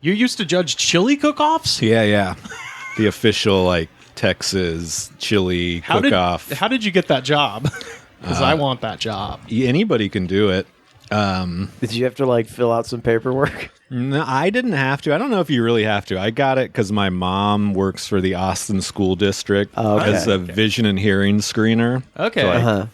You used to judge chili cook-offs? Yeah. The official, like, Texas chili cook-off. How did you get that job? Because I want that job. Anybody can do it. Did you have to, like, fill out some paperwork? No, I didn't have to. I don't know if you really have to. I got it because my mom works for the Austin School District as a vision and hearing screener. Okay. So,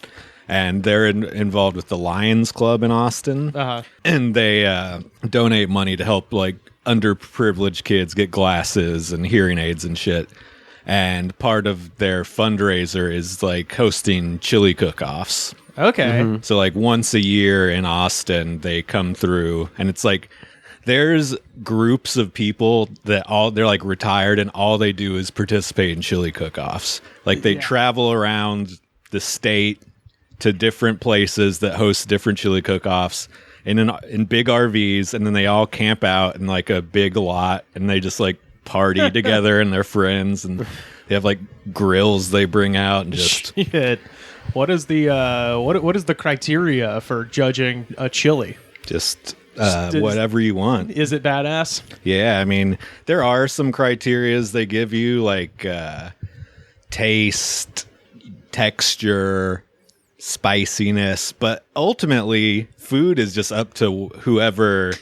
and they're involved with the Lions Club in Austin. And they donate money to help, like, underprivileged kids get glasses and hearing aids and shit. And part of their fundraiser is, like, hosting chili cook-offs. Okay. So, like, once a year in Austin, they come through, and it's like there's groups of people that they're like retired, and all they do is participate in chili cook-offs. Like, they travel around the state to different places that host different chili cook-offs in big RVs, and then they all camp out in like a big lot, and they just like party together and they're friends, and they have like grills they bring out and just Shit. What is the what is the criteria for judging a chili? just whatever you want. Is it badass? Yeah, I mean, there are some criterias they give you, like taste, texture, spiciness, but ultimately food is just up to whoever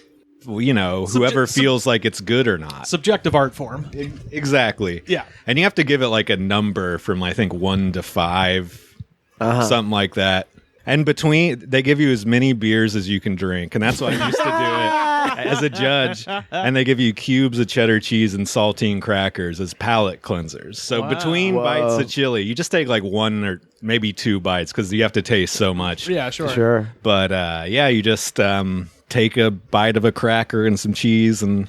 feels like it's good or not. Subjective art form. Exactly. Yeah. And you have to give it like a number from, I think, 1 to 5, something like that. And they give you as many beers as you can drink. And that's what I used to do it as a judge. And they give you cubes of cheddar cheese and saltine crackers as palate cleansers. So between bites of chili, you just take like 1 or maybe 2 bites because you have to taste so much. Yeah, sure. But you just take a bite of a cracker and some cheese and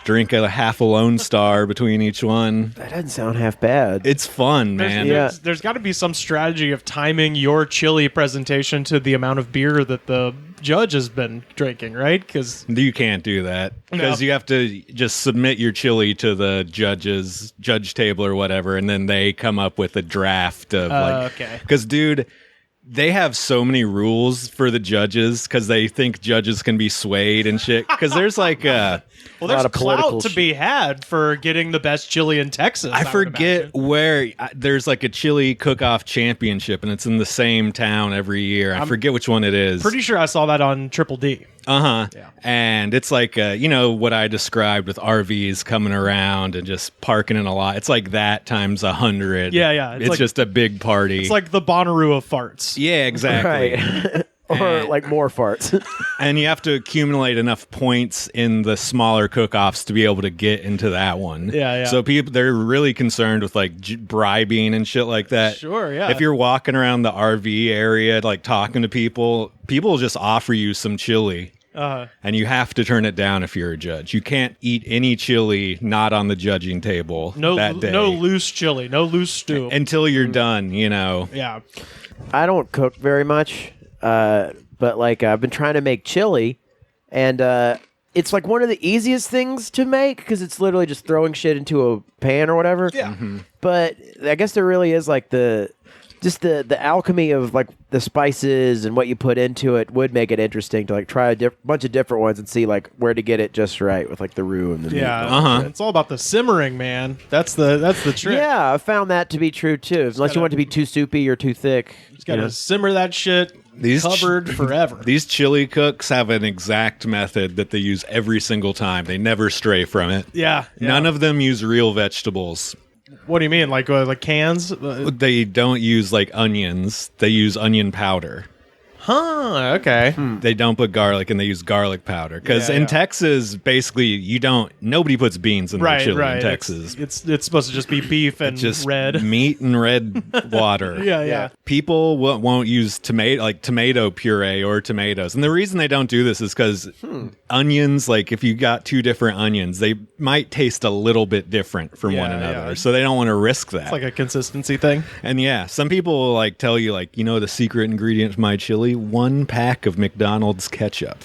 drink a half a Lone Star between each one. That doesn't sound half bad. It's fun, man. There's got to be some strategy of timing your chili presentation to the amount of beer that the judge has been drinking, right? Because you can't do that because you have to just submit your chili to the judge table or whatever, and then they come up with a draft of because dude, they have so many rules for the judges because they think judges can be swayed and shit. Because there's like there's clout to be had for getting the best chili in Texas. I forget where there's like a chili cook-off championship, and it's in the same town every year. I forget which one it is. Pretty sure I saw that on Triple D. Yeah. And it's like what I described with RVs coming around and just parking in a lot. It's like that times 100. Yeah. It's like, just a big party. It's like the Bonnaroo of farts. Yeah, exactly. Right. Or like more farts. And you have to accumulate enough points in the smaller cook-offs to be able to get into that one. Yeah. So they're really concerned with like bribing and shit like that. Sure, yeah. If you're walking around the RV area, like talking to people will just offer you some chili. And you have to turn it down if you're a judge. You can't eat any chili not on the judging table that day. No loose chili, no loose stew. Until you're done, Yeah. I don't cook very much, but like I've been trying to make chili, and it's like one of the easiest things to make because it's literally just throwing shit into a pan or whatever. Yeah. Mm-hmm. But I guess there really is like the alchemy of like the spices and what you put into it would make it interesting to like try a bunch of different ones and see like where to get it just right with like the roux and the meat. It's all about the simmering, man. That's the trick. Yeah, I found that to be true too. Unless you want it to be too soupy or too thick, Just gotta simmer that shit. Covered forever. These chili cooks have an exact method that they use every single time. They never stray from it. Yeah. None of them use real vegetables. What do you mean? Like cans? They don't use like onions. They use onion powder. Huh, okay. They don't put garlic, and they use garlic powder. Because in Texas, basically, nobody puts beans in their chili in Texas. It's supposed to just be beef and just red. Meat and red water. Yeah. People won't use tomato puree or tomatoes. And the reason they don't do this is because onions, like if you got 2 different onions, they might taste a little bit different from one another. So they don't want to risk that. It's like a consistency thing. And some people will like tell you the secret ingredient to my chili, 1 pack of McDonald's ketchup.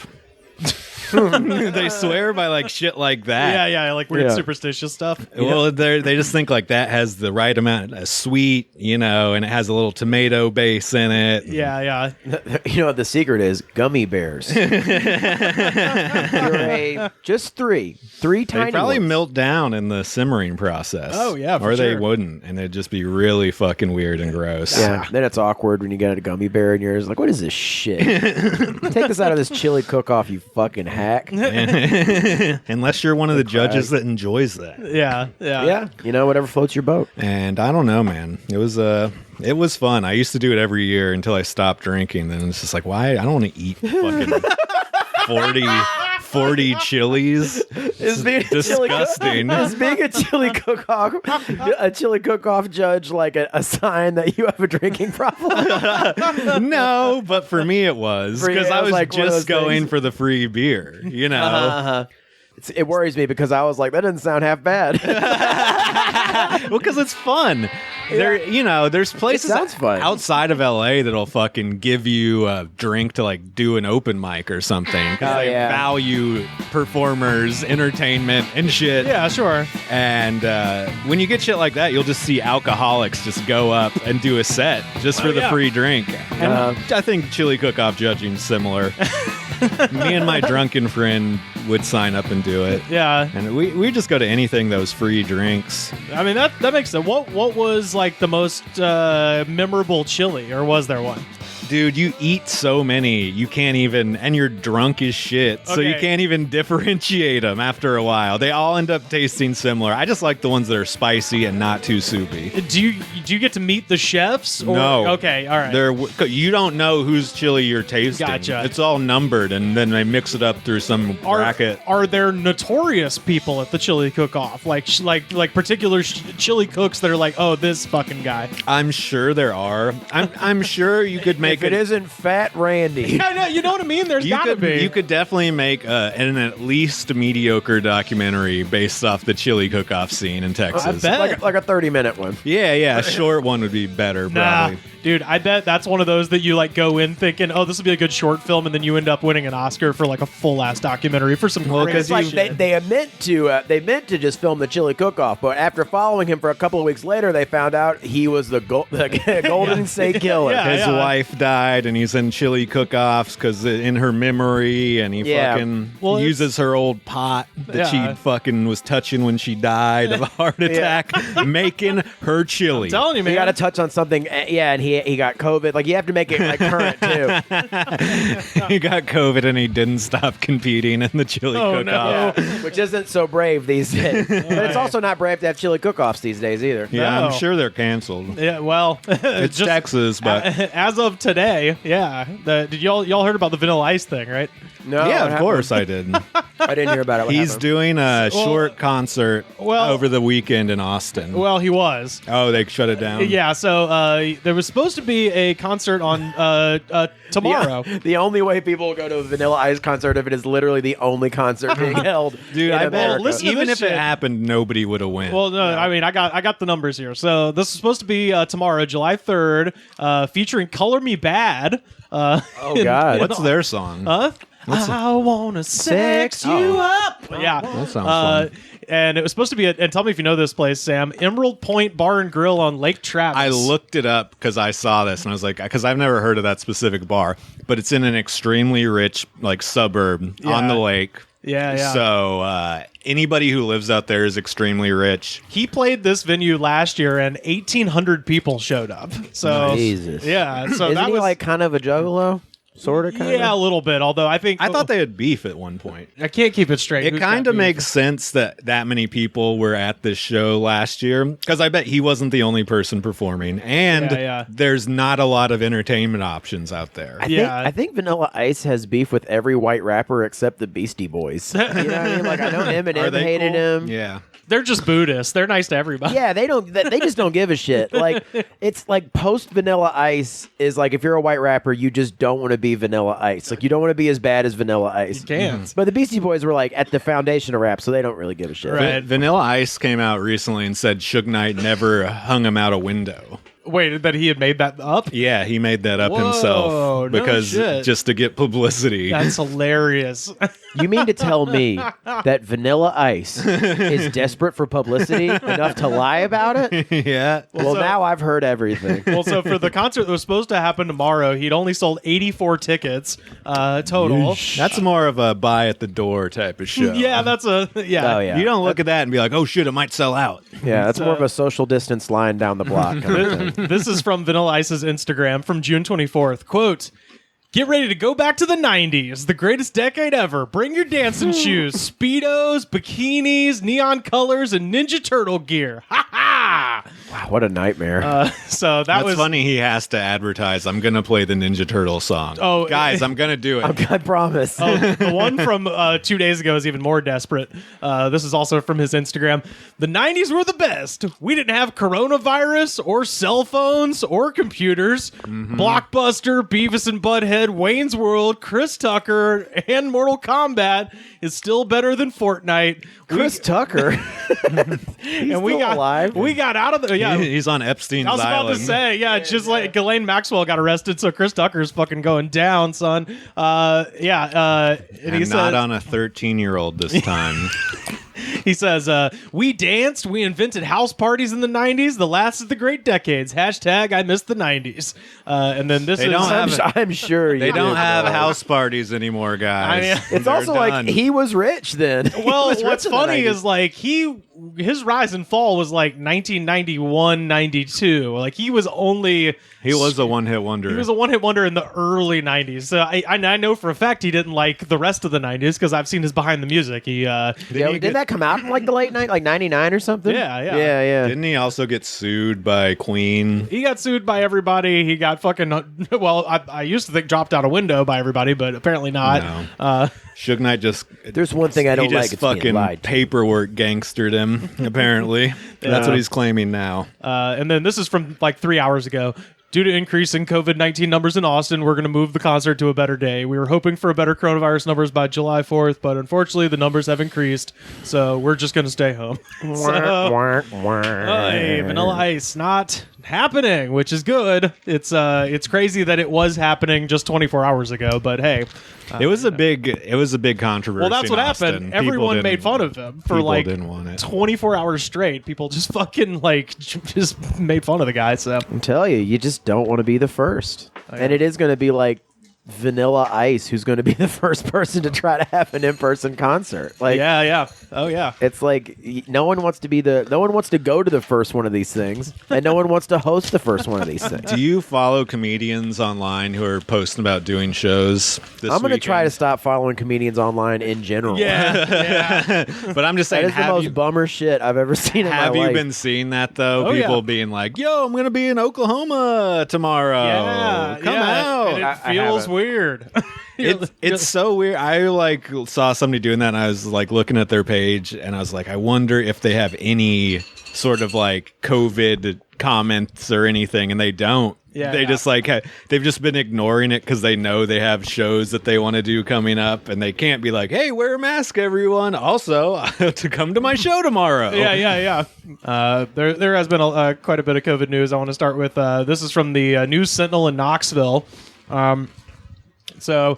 They swear by like shit like that. Yeah, like weird Yeah. superstitious stuff. Well, they just think like that has the right amount of sweet, and it has a little tomato base in it. Yeah. You know what the secret is? Gummy bears. Just three They tiny probably ones. melt down in the simmering process. Oh, yeah, for or they sure. wouldn't, and it'd just be really fucking weird and gross. Yeah, then it's awkward when you get a gummy bear in yours. Like, what is this shit? Take this out of this chili cook-off, you fucking hack. Unless you're one of the judges that enjoys that. Yeah. Yeah, whatever floats your boat. And I don't know, man. It was fun. I used to do it every year until I stopped drinking. Then it's just like, why? I don't want to eat fucking 40 chilies. Is being Disgusting. Is being a chili cook-off judge like a sign that you have a drinking problem? No, but for me it was For you, because it I was was like one of just those going things. for the free beer. It worries me because I was like, that doesn't sound half bad. Well, because it's fun. There's places sounds fun. outside of LA that'll fucking give you a drink to like do an open mic or something because they value performers, entertainment, and shit. Yeah, sure. And when you get shit like that, you'll just see alcoholics just go up and do a set just for the free drink. And I think chili cook-off judging's similar. Me and my drunken friend would sign up and do it. Yeah. And we just go to anything that was free drinks. I mean, that makes sense. What was like the most memorable chili, or was there one? Dude, you eat so many, you can't even, and you're drunk as shit, so you Okay. can't even differentiate them after a while. They all end up tasting similar. I just like the ones that are spicy and not too soupy. Do you get to meet the chefs? Or? No. Okay, all right. You don't know whose chili you're tasting. Gotcha. It's all numbered, and then they mix it up through some bracket. Are there notorious people at the chili cook-off, like particular chili cooks that are like, oh, this fucking guy? I'm sure there are. I'm sure you could make If it isn't Fat Randy. Yeah, no, you know what I mean. There's gotta be. You could definitely make an at least mediocre documentary based off the chili cook-off scene in Texas. I bet. like a 30-minute one. Yeah, a short one would be better, Nah, probably. dude, I bet that's one of those that you like go in thinking, oh, this would be a good short film, and then you end up winning an Oscar for like a full-ass documentary for some Well, crazy It's like shit. they meant to just film the chili cook-off, but after following him for a couple of weeks later, they found out he was the Golden State Killer. Yeah. His wife died, and he's in chili cook-offs because in her memory, and he fucking uses her old pot that she fucking was touching when she died of a heart attack, making her chili. I'm telling you, man. You got to touch on something, and he got COVID. Like you have to make it like current too. He got COVID, and he didn't stop competing in the chili cook-off. no. Which isn't so brave these days. But it's also not brave to have chili cook-offs these days either. Yeah, No. I'm sure they're canceled. Yeah, well, It's just Texas, but as of today, yeah. Did y'all heard about the Vanilla Ice thing, right? No, yeah, what of course I did. happened? I didn't hear about it. What He's happened? doing a short concert over the weekend in Austin. Well, he was. Oh, they shut it down? Yeah, so there was supposed to be a concert on tomorrow. Yeah, the only way people will go to a Vanilla Ice concert if it is literally the only concert being held. Dude, in I bet America. listen to even this if it shit. happened, nobody would have went. Well, no, I mean, I got the numbers here. So this is supposed to be tomorrow, July 3rd, featuring Color Me Bad. Oh God, What's their song? I wanna sex you up. Yeah, That sounds fun. and it was supposed to be. And tell me if you know this place, Sam. Emerald Point Bar and Grill on Lake Travis. I looked it up because I saw this and I was like, because I've never heard of that specific bar, but it's in an extremely rich like suburb on the lake. Yeah. So anybody who lives out there is extremely rich. He played this venue last year, and 1,800 people showed up. So Jesus. yeah. So isn't that he was like kind of a juggalo? Sort of, kind of. yeah, a little bit. Although I thought they had beef at one point. I can't keep it straight. It Who's kind got of beef? makes sense that many people were at this show last year because I bet he wasn't the only person performing, and Yeah. there's not a lot of entertainment options out there. I think Vanilla Ice has beef with every white rapper except the Beastie Boys. You know what I mean? Like I know Are Eminem they hated cool? him. Yeah. They're just Buddhists. They're nice to everybody. Yeah, they don't. They just don't give a shit. Like it's like post Vanilla Ice is like if you're a white rapper, you just don't want to be Vanilla Ice. Like you don't want to be as bad as Vanilla Ice. You can't. But the Beastie Boys were like at the foundation of rap, so they don't really give a shit. Right. Vanilla Ice came out recently and said Suge Knight never hung him out a window. Wait, that he had made that up? Yeah, he made that up Whoa, himself no because shit. just to get publicity. That's hilarious. You mean to tell me that Vanilla Ice is desperate for publicity enough to lie about it? Yeah. Well, so- now I've heard everything. Well, so for the concert that was supposed to happen tomorrow, he'd only sold 84 tickets total. That's more of a buy at the door type of show. Yeah, that's a yeah. Oh, yeah. You don't look at that and be like, oh shit, it might sell out. Yeah, that's more of a social distance line down the block kind of thing. This is from Vanilla Ice's Instagram from June 24th. Quote, "Get ready to go back to the 90s, the greatest decade ever. Bring your dancing shoes, Speedos, bikinis, neon colors, and Ninja Turtle gear. Ha ha!" Wow, what a nightmare. So that That's was funny. He has to advertise. I'm gonna play the Ninja Turtle song. Oh, guys, I'm gonna do it. I promise. The one from 2 days ago is even more desperate. This is also from his Instagram. "The 90s were the best. We didn't have coronavirus or cell phones or computers. Blockbuster, Beavis and Butthead, Wayne's World, Chris Tucker, and Mortal Kombat is still better than Fortnite. Chris Tucker. He's and we still got alive. we got out of the yeah. He's on Epstein's I was about island. to say, yeah, it's just like Ghislaine Maxwell got arrested, so Chris Tucker's fucking going down, son. And he I'm says, not on a 13-year-old this time. he says, "We danced, we invented house parties in the 90s, the last of the great decades. Hashtag I miss the 90s." And then this They is don't have I'm sure They you don't did. have house parties anymore, guys. I mean, It's They're also done. like he was rich then. He well, was what's rich in the funny 90s. is like his rise and fall was like 1991, 92. Like he was a one-hit wonder. He was a one-hit wonder in the early 90s. So I know for a fact he didn't like the rest of the 90s because I've seen his behind the music. He Didn't that come out in like the late night, like 99 or something? Yeah. Didn't he also get sued by Queen? he got sued by everybody. He got fucking well. I used to think dropped out a window by everybody, but apparently not. No. Suge Knight just There's one thing I don't he like. just It's being fucking lied to. paperwork gangstered him. Apparently, that's what he's claiming now. And then this is from like 3 hours ago. "Due to increasing COVID-19 numbers in Austin, we're going to move the concert to a better day. We were hoping for a better coronavirus numbers by July 4th, but unfortunately the numbers have increased, so we're just going to stay home." Hey, Vanilla Ice not happening, which is good. It's crazy that it was happening just 24 hours ago, but hey. It was a big controversy. Well, that's in what Austin. happened. People Everyone didn't- made fun of him for people like didn't want it. 24 hours straight. People just fucking like just made fun of the guy, so I'm telling you just don't want to be the first. And it is going to be like Vanilla Ice who's going to be the first person to try to have an in-person concert. Like, yeah. Oh yeah. it's like no one wants to go to the first one of these things, and no one wants to host the first one of these things. Do you follow comedians online who are posting about doing shows this I'm going to try to weekend? stop following comedians online in general. Yeah. But I'm just That saying, is the most bummer shit I've ever seen in my have you life. been seeing that though? Oh, People yeah. being like, "Yo, I'm going to be in Oklahoma tomorrow. Yeah, Come out." And it I feels haven't. weird. It's so weird. I like saw somebody doing that, and I was like looking at their page, and I was like, I wonder if they have any sort of like COVID comments or anything, and they don't. Yeah, they yeah. just like they've just been ignoring it because they know they have shows that they want to do coming up, and they can't be like, "Hey, wear a mask, everyone." Also, to come to my show tomorrow. Yeah. There has been quite a bit of COVID news. I want to start with this is from the News Sentinel in Knoxville. So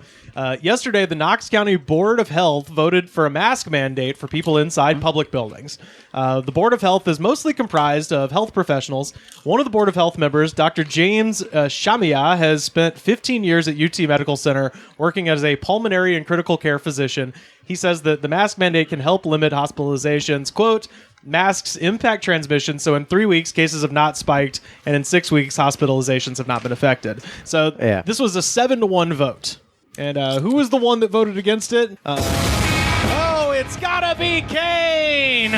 yesterday, the Knox County Board of Health voted for a mask mandate for people inside public buildings. The Board of Health is mostly comprised of health professionals. One of the Board of Health members, Dr. James Shamia, has spent 15 years at UT Medical Center working as a pulmonary and critical care physician. He says that the mask mandate can help limit hospitalizations. Quote, "Masks impact transmission, so in 3 weeks, cases have not spiked, and in 6 weeks, hospitalizations have not been affected." So Yeah. this was a 7-1 vote. And who was the one that voted against it? It's gotta be Kane!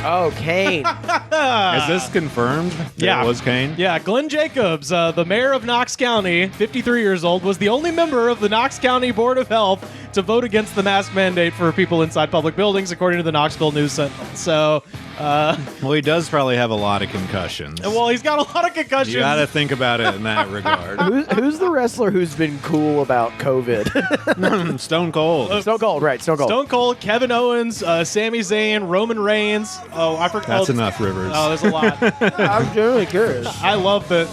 Oh, Kane. Is this confirmed? that Yeah. it was Kane. Yeah, Glenn Jacobs, the mayor of Knox County, 53 years old, was the only member of the Knox County Board of Health to vote against the mask mandate for people inside public buildings, according to the Knoxville News Sentinel. So, Well, he does probably have a lot of concussions. well, he's got a lot of concussions. You got to think about it in that regard. Who's the wrestler who's been cool about COVID? Stone Cold. Stone Cold, right? Stone Cold. Stone Cold, Kevin Owens, Sami Zayn, Roman Reigns, Oh, I forgot. That's enough, Rivers. Oh, there's a lot. I'm generally curious. I love that.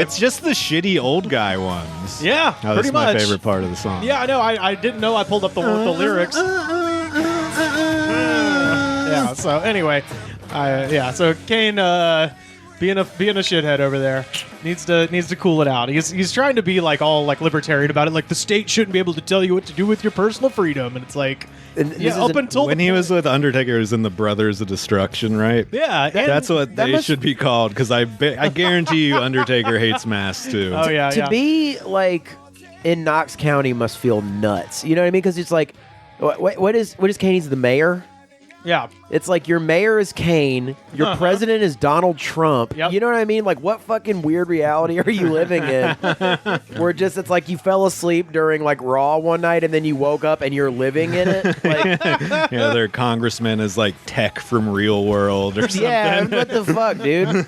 It's just the shitty old guy ones. Yeah, Oh, pretty that's my much. favorite part of the song. Yeah, I know. I didn't know I pulled up the lyrics. Yeah. So anyway, So Kane, being a shithead over there, needs to cool it out. He's trying to be like all like libertarian about it. Like the state shouldn't be able to tell you what to do with your personal freedom, and it's like. Up until when he was with Undertaker, it was in the Brothers of Destruction, right? Yeah, that's what they should be called. Because I guarantee you, Undertaker hates masks too. Oh yeah, to be like in Knox County must feel nuts. You know what I mean? Because it's like, what is Kane? He's the mayor. Yeah. It's like your mayor is Kane, your president is Donald Trump. Yep. You know what I mean? Like, what fucking weird reality are you living in? Where it's like you fell asleep during like Raw one night and then you woke up and you're living in it. Like, yeah, their congressman is like Tech from Real World or something. yeah, what the fuck, dude?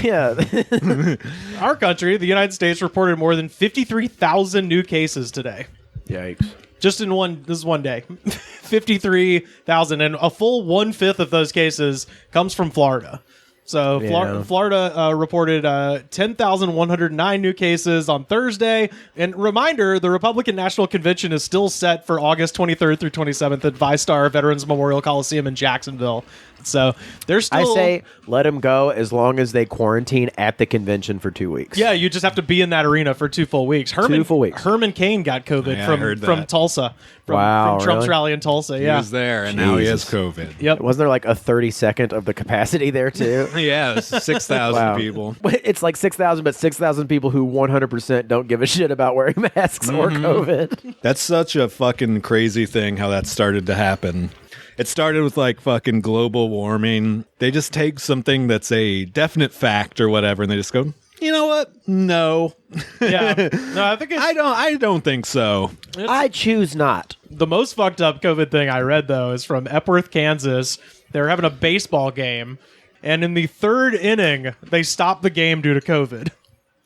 Yeah. Our country, the United States, reported more than 53,000 new cases today. Yikes. Just in one day. 53,000. And a full 1/5 of those cases comes from Florida. So Florida reported 10,109 new cases on Thursday. And reminder, the Republican National Convention is still set for August 23rd through 27th at ViStar Veterans Memorial Coliseum in Jacksonville. So they're still... I say let them go as long as they quarantine at the convention for 2 weeks. Yeah, you just have to be in that arena for 2 full weeks. 2 full weeks. Herman Cain got COVID from Tulsa. From Trump's really? rally in Tulsa. He Yeah. was there, and now he has COVID. Yep. Wasn't there like a 32nd of the capacity there too? Yeah, 6,000 people. It's like 6,000, but 6,000 people who 100% don't give a shit about wearing masks or COVID. That's such a fucking crazy thing how that started to happen. It started with like fucking global warming. They just take something that's a definite fact or whatever, and they just go, you know what? No. Yeah. No, I think it's... I don't think so. I choose not. The most fucked up COVID thing I read, though, is from Epworth, Kansas. They were having a baseball game, and in the 3rd inning, they stopped the game due to COVID.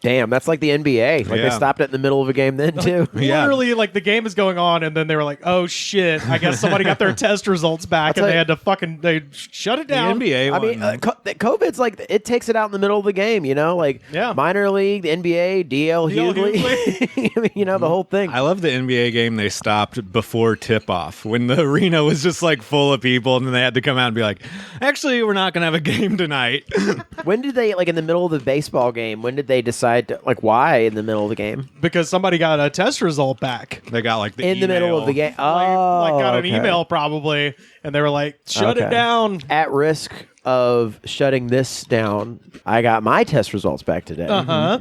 Damn, that's like the NBA. Like they stopped it in the middle of a game then too. Yeah. Literally, like the game is going on, and then they were like, "Oh shit! I guess somebody got their test results back, and they had to they shut it down." The NBA I mean, COVID's like it takes it out in the middle of the game. You know, like minor league, the NBA, DL Hughley. I mean, you know, the whole thing. I love the NBA game they stopped before tip-off when the arena was just like full of people, and then they had to come out and be like, "Actually, we're not going to have a game tonight." When did they like in the middle of the baseball game? When did they decide to, like why in the middle of the game? Because somebody got a test result back. They got like the in the middle of the game. Like got an email probably, and they were like, "Shut it down." At risk of shutting this down, I got my test results back today.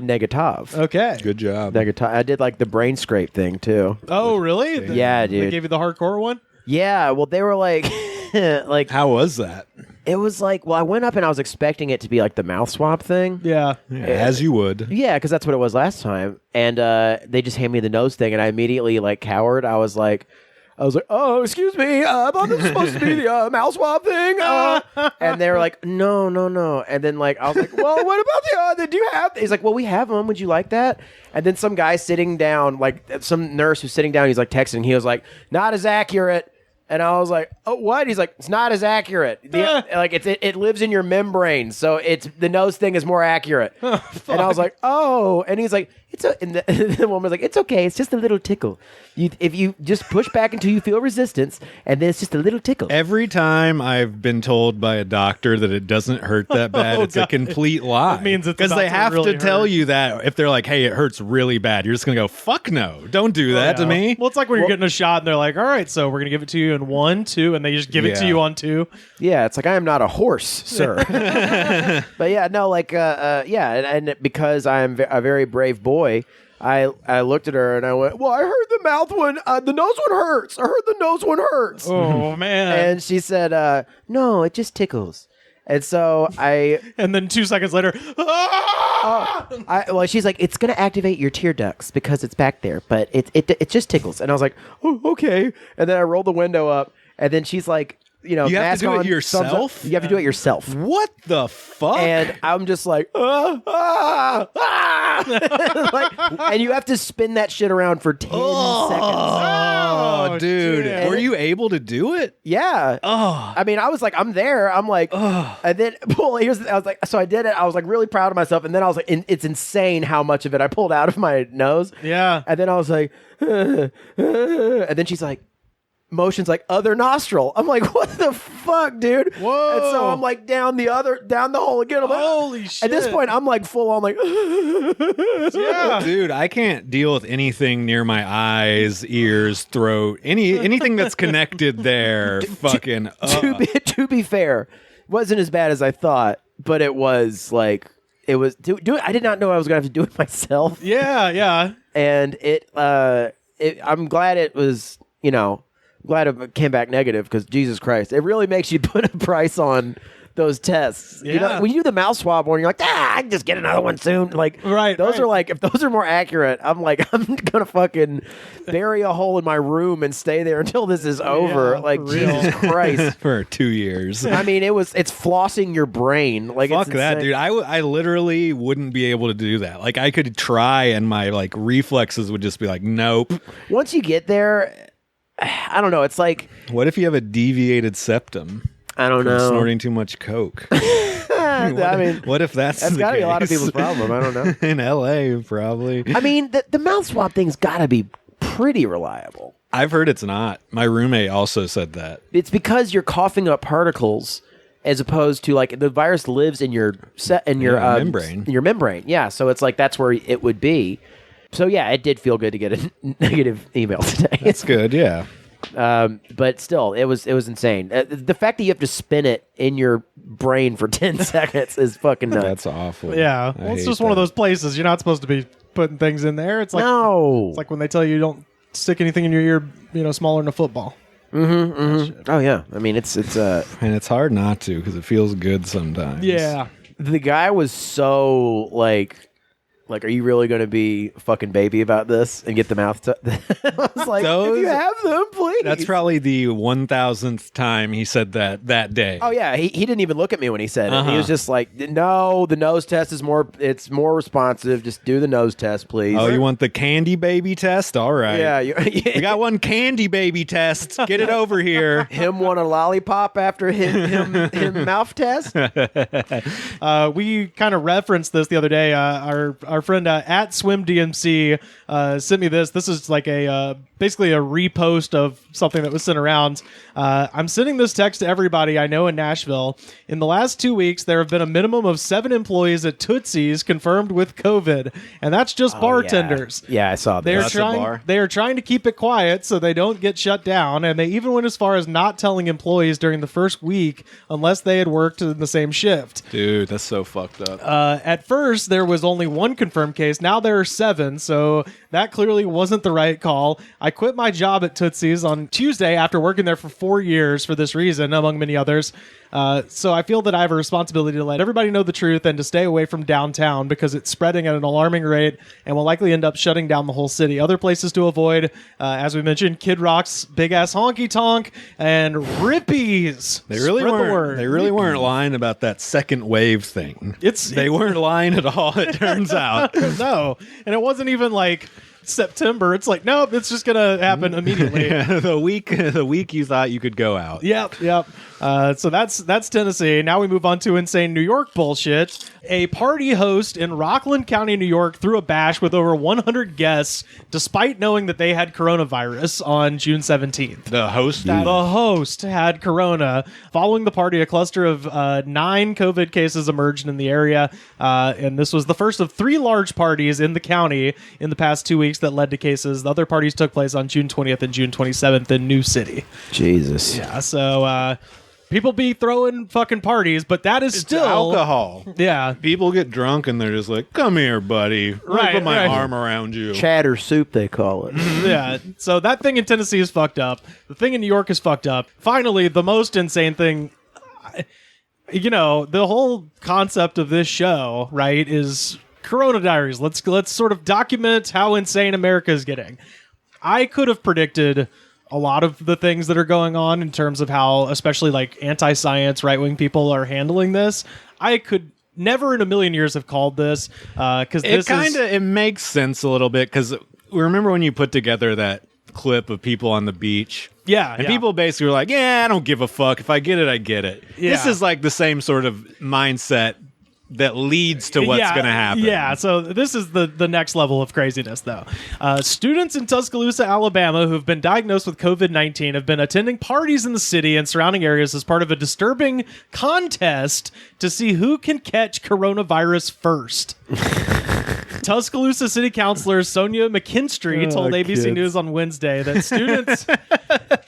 Negative. Okay. Good job. Negative. I did like the brain scrape thing too. Oh, really? Yeah, dude. They gave you the hardcore one? Yeah. Well, they were like, like how was that? It was like, well, I went up and I was expecting it to be like the mouth swab thing. Yeah. As you would. Yeah, because that's what it was last time. And they just handed me the nose thing, and I immediately like cowered. I was like, oh, excuse me, I thought this was supposed to be the mouth swab thing. And they were like, no. And then like I was like, well, what about the other? Do you have? He's like, well, we have them. Would you like that? And then some guy sitting down, like some nurse who's sitting down, he's like texting. He was like, not as accurate. And I was like, "Oh, what?" He's like, "It's not as accurate. Like it lives in your membrane, so it's the nose thing is more accurate." And I was like, "Oh," and he's like, and the woman was like, "It's okay. It's just a little tickle. If you just push back until you feel resistance, and then it's just a little tickle." Every time I've been told by a doctor that it doesn't hurt that bad, it's a complete lie. It means it's because about they to have really to tell hurt. you that if they're like, "Hey, it hurts really bad," you're just gonna go, "Fuck no, don't do that to me." Well, it's like when you're getting a shot, and they're like, "All right, so we're gonna give it to you in 1, 2," and they just give it to you on 2. Yeah, it's like I am not a horse, sir. But yeah, no, like and because I am a very brave boy, I looked at her and I went, well, I heard the mouth one, the nose one hurts. I heard the nose one hurts. Oh man! And she said, no, it just tickles. And so and then 2 seconds later, well, she's like, it's going to activate your tear ducts because it's back there, but it just tickles. And I was like, oh, okay. And then I rolled the window up, and then she's like, you have to do it on, yourself? You have to do it yourself. What the fuck? And I'm just like, like, and you have to spin that shit around for 10 seconds. oh, Oh, dude. damn. Were you able to do it? Yeah. Oh. I mean, I was like, I'm there. I'm like, and then, well, I was like, so I did it. I was like really proud of myself. And then I was like, it's insane how much of it I pulled out of my nose. Yeah. And then I was like, and then she's like, motions like other nostril. I'm like, what the fuck, dude? Whoa. And so I'm like down the hole again. I'm like, Holy shit. At this point, I'm like full on like, Yeah. Dude, I can't deal with anything near my eyes, ears, throat, anything that's connected there. Fucking. to be fair, wasn't as bad as I thought, but it was like, it was, I did not know I was going to have to do it myself. Yeah. And I'm glad it was, glad it came back negative because Jesus Christ, it really makes you put a price on those tests. Yeah. When you do the mouth swab one, you're like, I can just get another one soon. Like, those are like, if those are more accurate, I'm like, I'm gonna fucking bury a hole in my room and stay there until this is over. Yeah, like, for real. Jesus Christ. For 2 years. I mean, it's flossing your brain. Like, Fuck it's that, insane. dude. I literally wouldn't be able to do that. Like, I could try and my like reflexes would just be like, nope. Once you get there, I don't know. It's like, What if you have a deviated septum? I don't From know. snorting too much coke. I mean, what if that's that's the got to be a lot of case? people's problem. I don't know. In LA, probably. I mean, the mouth swab thing's got to be pretty reliable. I've heard it's not. My roommate also said that. It's because you're coughing up particles, as opposed to like the virus lives in your membrane. In your membrane, yeah. So it's like that's where it would be. So yeah, it did feel good to get a negative email today. It's good, yeah. But still, it was insane. The fact that you have to spin it in your brain for 10 seconds is fucking nuts. That's awful. Yeah. I Well, it's hate just one of that. those places you're not supposed to be putting things in there. It's like No. It's like when they tell you don't stick anything in your ear, smaller than a football. Oh yeah. I mean, it's And it's hard not to because it feels good sometimes. Yeah. the guy was so like, are you really going to be a fucking baby about this and get the mouth? I was like, if you have them, please. That's probably the 1,000th time he said that day. Oh yeah, he didn't even look at me when he said it. He was just like, "No, the nose test is more. It's more responsive. Just do the nose test, please." Oh, you want the candy baby test? All right. Yeah, We got one candy baby test. Get it over here. him want a lollipop after him mouth test. We kind of referenced this the other day. Our friend at SwimDMC sent me this. This is like basically a repost of something that was sent around. I'm sending this text to everybody I know in Nashville. In the last 2 weeks, there have been a minimum of 7 employees at Tootsie's confirmed with COVID, and that's just bartenders. Yeah, I saw that. They're That's a bar? They are trying to keep it quiet so they don't get shut down, and they even went as far as not telling employees during the first week unless they had worked in the same shift. Dude, that's so fucked up. At first, there was only 1 confirmed case. Now there are 7, so that clearly wasn't the right call. I quit my job at Tootsie's on Tuesday after working there for 4 years for this reason, among many others. So I feel that I have a responsibility to let everybody know the truth and to stay away from downtown because it's spreading at an alarming rate and will likely end up shutting down the whole city. Other places to avoid, as we mentioned, Kid Rock's Big Ass Honky Tonk and Rippies. They really Spread the weren't. word. They really weren't lying about that second wave thing. They weren't lying at all. It turns out. No, and it wasn't even like September. It's like, nope, it's just gonna happen immediately. the week you thought you could go out. Yep. So that's Tennessee. Now we move on to insane New York bullshit. A party host in Rockland County, New York, threw a bash with over 100 guests, despite knowing that they had coronavirus on June 17th. The host. The host had corona. Following the party, a cluster of 9 COVID cases emerged in the area, and this was the first of 3 large parties in the county in the past 2 weeks that led to cases. The other parties took place on June 20th and June 27th in New City. Jesus. Yeah, so people be throwing fucking parties, but that is still alcohol. Yeah. People get drunk and they're just like, "Come here, buddy. Let me put my Right. arm around you." Chatter soup, they call it. Yeah. So that thing in Tennessee is fucked up. The thing in New York is fucked up. Finally, the most insane thing, the whole concept of this show, right, is Corona Diaries. Let's sort of document how insane America is getting. I could have predicted a lot of the things that are going on in terms of how, especially like anti-science, right-wing people are handling this. I could never in a million years have called this because It makes sense a little bit because remember when you put together that clip of people on the beach. Yeah, And yeah. people basically were like, yeah, I don't give a fuck. If I get it, I get it. Yeah. This is like the same sort of mindset that leads to what's going to happen. Yeah, so this is the next level of craziness, though. Students in Tuscaloosa, Alabama, who've been diagnosed with COVID-19 have been attending parties in the city and surrounding areas as part of a disturbing contest to see who can catch coronavirus first. Tuscaloosa City Councilor Sonia McKinstry told ABC kids. News on Wednesday that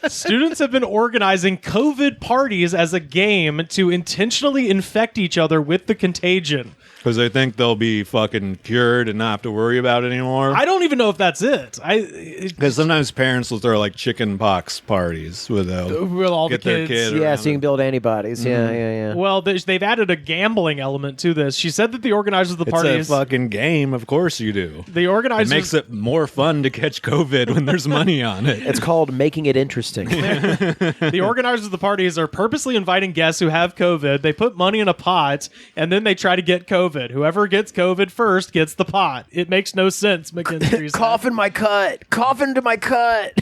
students have been organizing COVID parties as a game to intentionally infect each other with the contagion. Because they think they'll be fucking cured and not have to worry about it anymore. I don't even know if that's it. Because sometimes parents will throw like chicken pox parties with all get the their kids. kid Yeah, around so you can it. build antibodies. Yeah. Well, they've added a gambling element to this. She said that the organizers of the It's parties, a fucking game. Of course you do. the It organizers, makes it more fun to catch COVID when there's money on it. It's called making it interesting. the organizers of the parties are purposely inviting guests who have COVID. They put money in a pot and then they try to get COVID. Whoever gets COVID first gets the pot. It makes no sense. McKinstry said. Cough in my cut. Cough into my cut.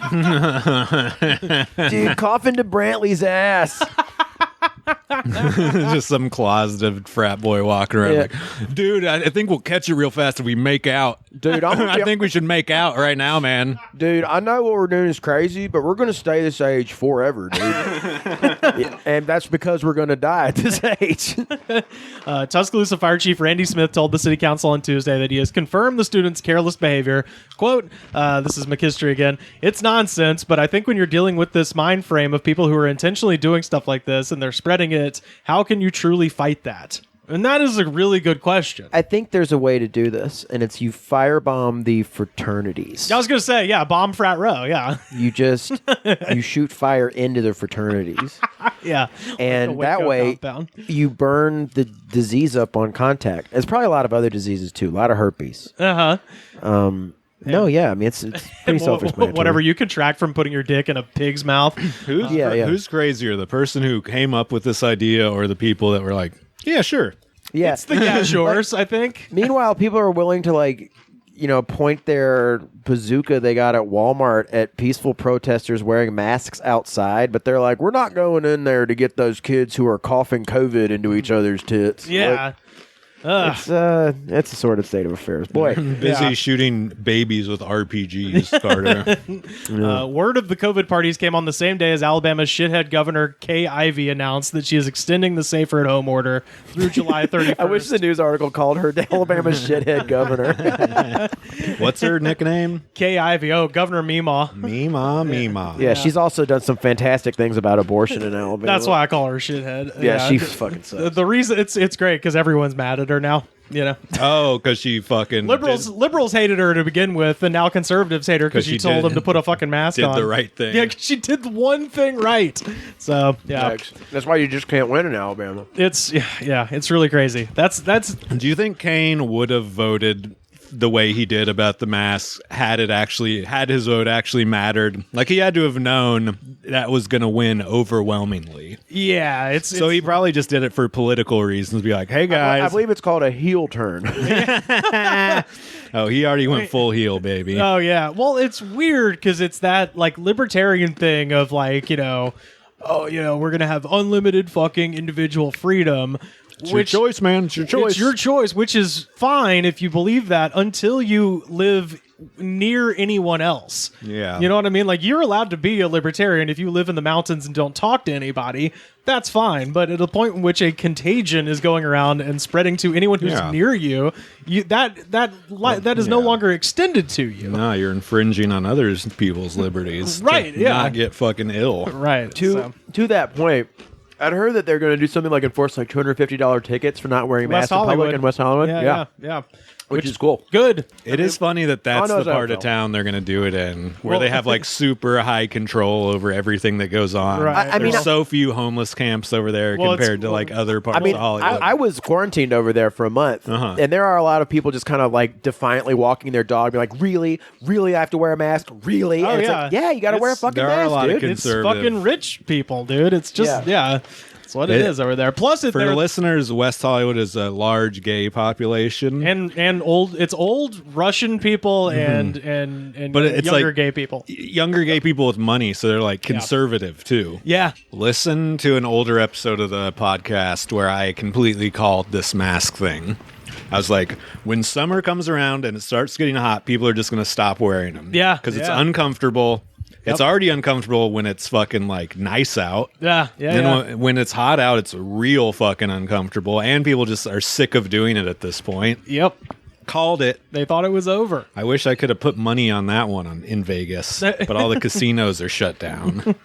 Dude, cough into Brantley's ass. Just some closeted frat boy walking around Yeah. like, dude, I think we'll catch it real fast if we make out. Dude, I think we should make out right now, man. Dude, I know what we're doing is crazy, but we're going to stay this age forever, dude. Yeah, and that's because we're going to die at this age. Tuscaloosa Fire Chief Randy Smith told the city council on Tuesday that he has confirmed the students' careless behavior. Quote, this is McKinstry again, "It's nonsense, but I think when you're dealing with this mind frame of people who are intentionally doing stuff like this and they're spreading it, how can you truly fight that?" And that is a really good question. I think there's a way to do this, and it's you firebomb the fraternities. I was going to say, yeah, bomb frat row, yeah. You just you shoot fire into the fraternities, Yeah. and Like a that Waco way compound. you burn the disease up on contact. There's probably a lot of other diseases too, a lot of herpes. Uh-huh. No, yeah, I mean it's pretty self-explanatory. Whatever you contract from putting your dick in a pig's mouth. Who's crazier, the person who came up with this idea or the people that were like, yeah, sure. Yeah, It's the Gashores, I think. Meanwhile, people are willing to point their bazooka they got at Walmart at peaceful protesters wearing masks outside, but they're like, we're not going in there to get those kids who are coughing COVID into each other's tits. Yeah. It's a sort of state of affairs. Boy, Busy shooting babies with RPGs, Carter. Word of the COVID parties came on the same day as Alabama's shithead governor Kay Ivey announced that she is extending the safer at home order through July 31st. I wish the news article called her the Alabama shithead governor. What's her nickname? Kay Ivey, Governor Meemaw. Meemaw. Yeah, she's also done some fantastic things about abortion in Alabama. That's why I call her shithead. Yeah, she fucking sucks. The reason it's great because everyone's mad at her now. You know, Oh, because she fucking liberals hated her to begin with, and now conservatives hate her because 'Cause she she told did- them to put a fucking mask did on. the right thing. Yeah, 'cause she did the one thing right. So yeah, That's why you just can't win in Alabama. it's it's really crazy. That's Do you think Kane would have voted the way he did about the masks had his vote actually mattered? Like, he had to have known that was going to win overwhelmingly. yeah. So he probably just did it for political reasons. Be like, hey guys, I believe it's called a heel turn. oh, he already went full heel, baby. Oh yeah. Well, it's weird because it's that like libertarian thing of like we're gonna have unlimited fucking individual freedom. It's your choice, man. It's your choice. It's your choice, which is fine if you believe that until you live near anyone else. Yeah. You know what I mean? Like, you're allowed to be a libertarian if you live in the mountains and don't talk to anybody. That's fine. But at a point in which a contagion is going around and spreading to anyone who's Yeah. near you, that is no Yeah. longer extended to you. No, you're infringing on other people's liberties. Right, to yeah. Not get fucking ill. Right. To that point, I'd heard that they're going to do something like enforce like $250 tickets for not wearing West masks in public Hollywood. in West Hollywood. Yeah. Which is cool. Good. It is funny that that's Oh, no, the part of so. town they're going to do it in, where Well- they have like super high control over everything that goes on. Right. I mean, There's so few homeless camps over there Well, compared to like other parts I mean, of Hollywood. I was quarantined over there for a month, Uh-huh. and there are a lot of people just kind of like defiantly walking their dog, be like, "Really, really, I have to wear a mask? Really?" Oh, and it's yeah. like, "Yeah, you got to wear a It's- fucking there are a mask, lot of dude." kids- It's Conservative. fucking rich people, dude. It's just, yeah. That's what it is over there. Plus, for listeners, West Hollywood is a large gay population, and old. It's old Russian people and but it's younger like gay people. Younger gay people with money, so they're like conservative too. Yeah. Listen to an older episode of the podcast where I completely called this mask thing. I was like, when summer comes around and it starts getting hot, people are just going to stop wearing them. Yeah. Because it's uncomfortable. It's already uncomfortable when it's fucking like nice out. Yeah. Then when it's hot out, it's real fucking uncomfortable. And people just are sick of doing it at this point. Yep. Called it. They thought it was over. I wish I could have put money on that one in Vegas, but all the casinos are shut down.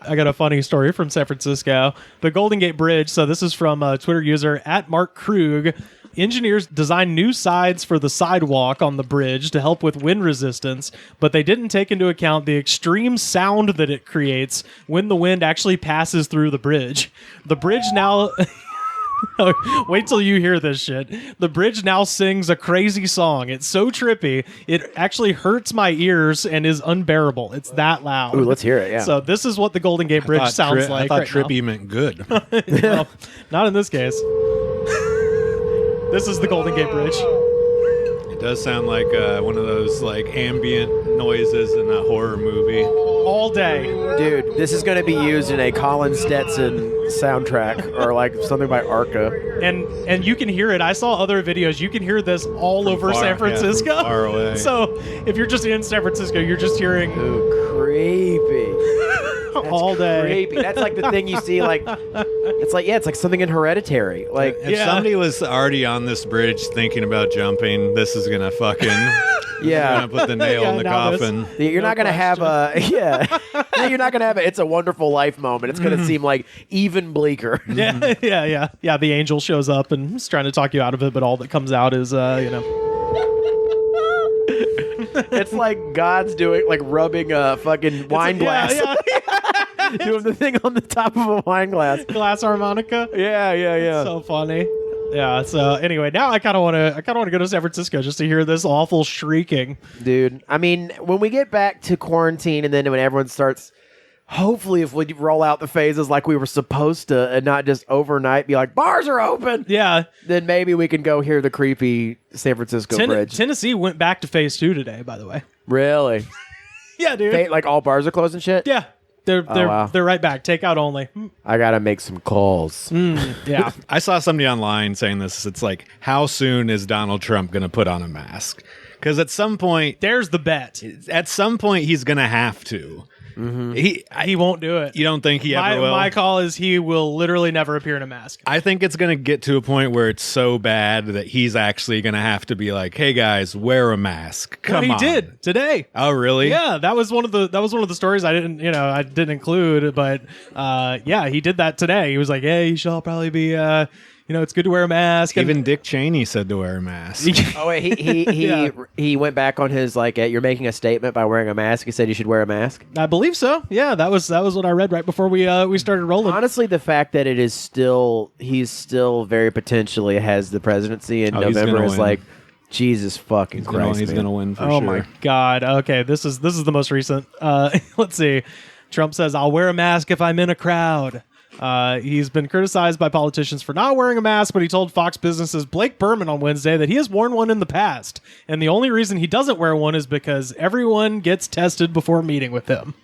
I got a funny story from San Francisco. The Golden Gate Bridge. So this is from a Twitter user @MarkKrug. Engineers designed new sides for the sidewalk on the bridge to help with wind resistance, but they didn't take into account the extreme sound that it creates when the wind actually passes through the bridge. The bridge now... Wait till you hear this shit. The bridge now sings a crazy song. It's so trippy, it actually hurts my ears and is unbearable. It's that loud. Ooh, let's hear it, yeah. So this is what the Golden Gate Bridge sounds like. I thought right trippy now. meant good. Well, not in this case. This is the Golden Gate Bridge. It does sound like one of those like ambient noises in a horror movie. All day. Dude, this is going to be used in a Colin Stetson soundtrack or like something by Arca. And you can hear it. I saw other videos. You can hear this all over San Francisco. Yeah, far away. So if you're just in San Francisco, you're just hearing Ooh, creepy. all day. Creepy. That's like the thing you see. Like it's like something in Hereditary. Like If somebody was already on this bridge thinking about jumping, this is gonna fucking gonna put the nail in the coffin. You're not gonna have a you're not gonna have a It's a Wonderful Life moment. It's gonna seem like even bleaker. Yeah. The angel shows up and is trying to talk you out of it, but all that comes out is It's like God's doing like rubbing a fucking wine glass. Doing the thing on the top of a wine glass. Glass harmonica. Yeah. So funny. Yeah. So anyway, now I kind of want to go to San Francisco just to hear this awful shrieking. Dude, I mean, when we get back to quarantine and then when everyone starts, hopefully if we roll out the phases like we were supposed to and not just overnight be like, bars are open. Yeah. Then maybe we can go hear the creepy San Francisco bridge. Tennessee went back to phase 2 today, by the way. Really? Yeah, dude. Like all bars are closed and shit? Yeah. They're wow. they're right back. Takeout only. I gotta make some calls. Yeah. I saw somebody online saying this. It's like, how soon is Donald Trump going to put on a mask? Because at some point, There's the bet. At some point, he's going to have to. He won't do it. You don't think he ever will? My call is he will literally never appear in a mask. I think it's going to get to a point where it's so bad that he's actually going to have to be like, "Hey guys, wear a mask." Come on. He did today. Oh, really? Yeah, that was one of the stories I didn't include, but he did that today. He was like, "Hey, you should all probably be it's good to wear a mask." Even Dick Cheney said to wear a mask. Oh wait, he went back on his like, you're making a statement by wearing a mask. He said you should wear a mask. I believe so. Yeah, that was what I read right before we started rolling. Honestly, the fact that he's still very potentially has the presidency in November is win. like, Jesus fucking Christ, He's going to win for sure. Oh my God. Okay, this is the most recent. Let's see. Trump says, "I'll wear a mask if I'm in a crowd." He's been criticized by politicians for not wearing a mask, but he told Fox Business's Blake Berman on Wednesday that he has worn one in the past. And the only reason he doesn't wear one is because everyone gets tested before meeting with him.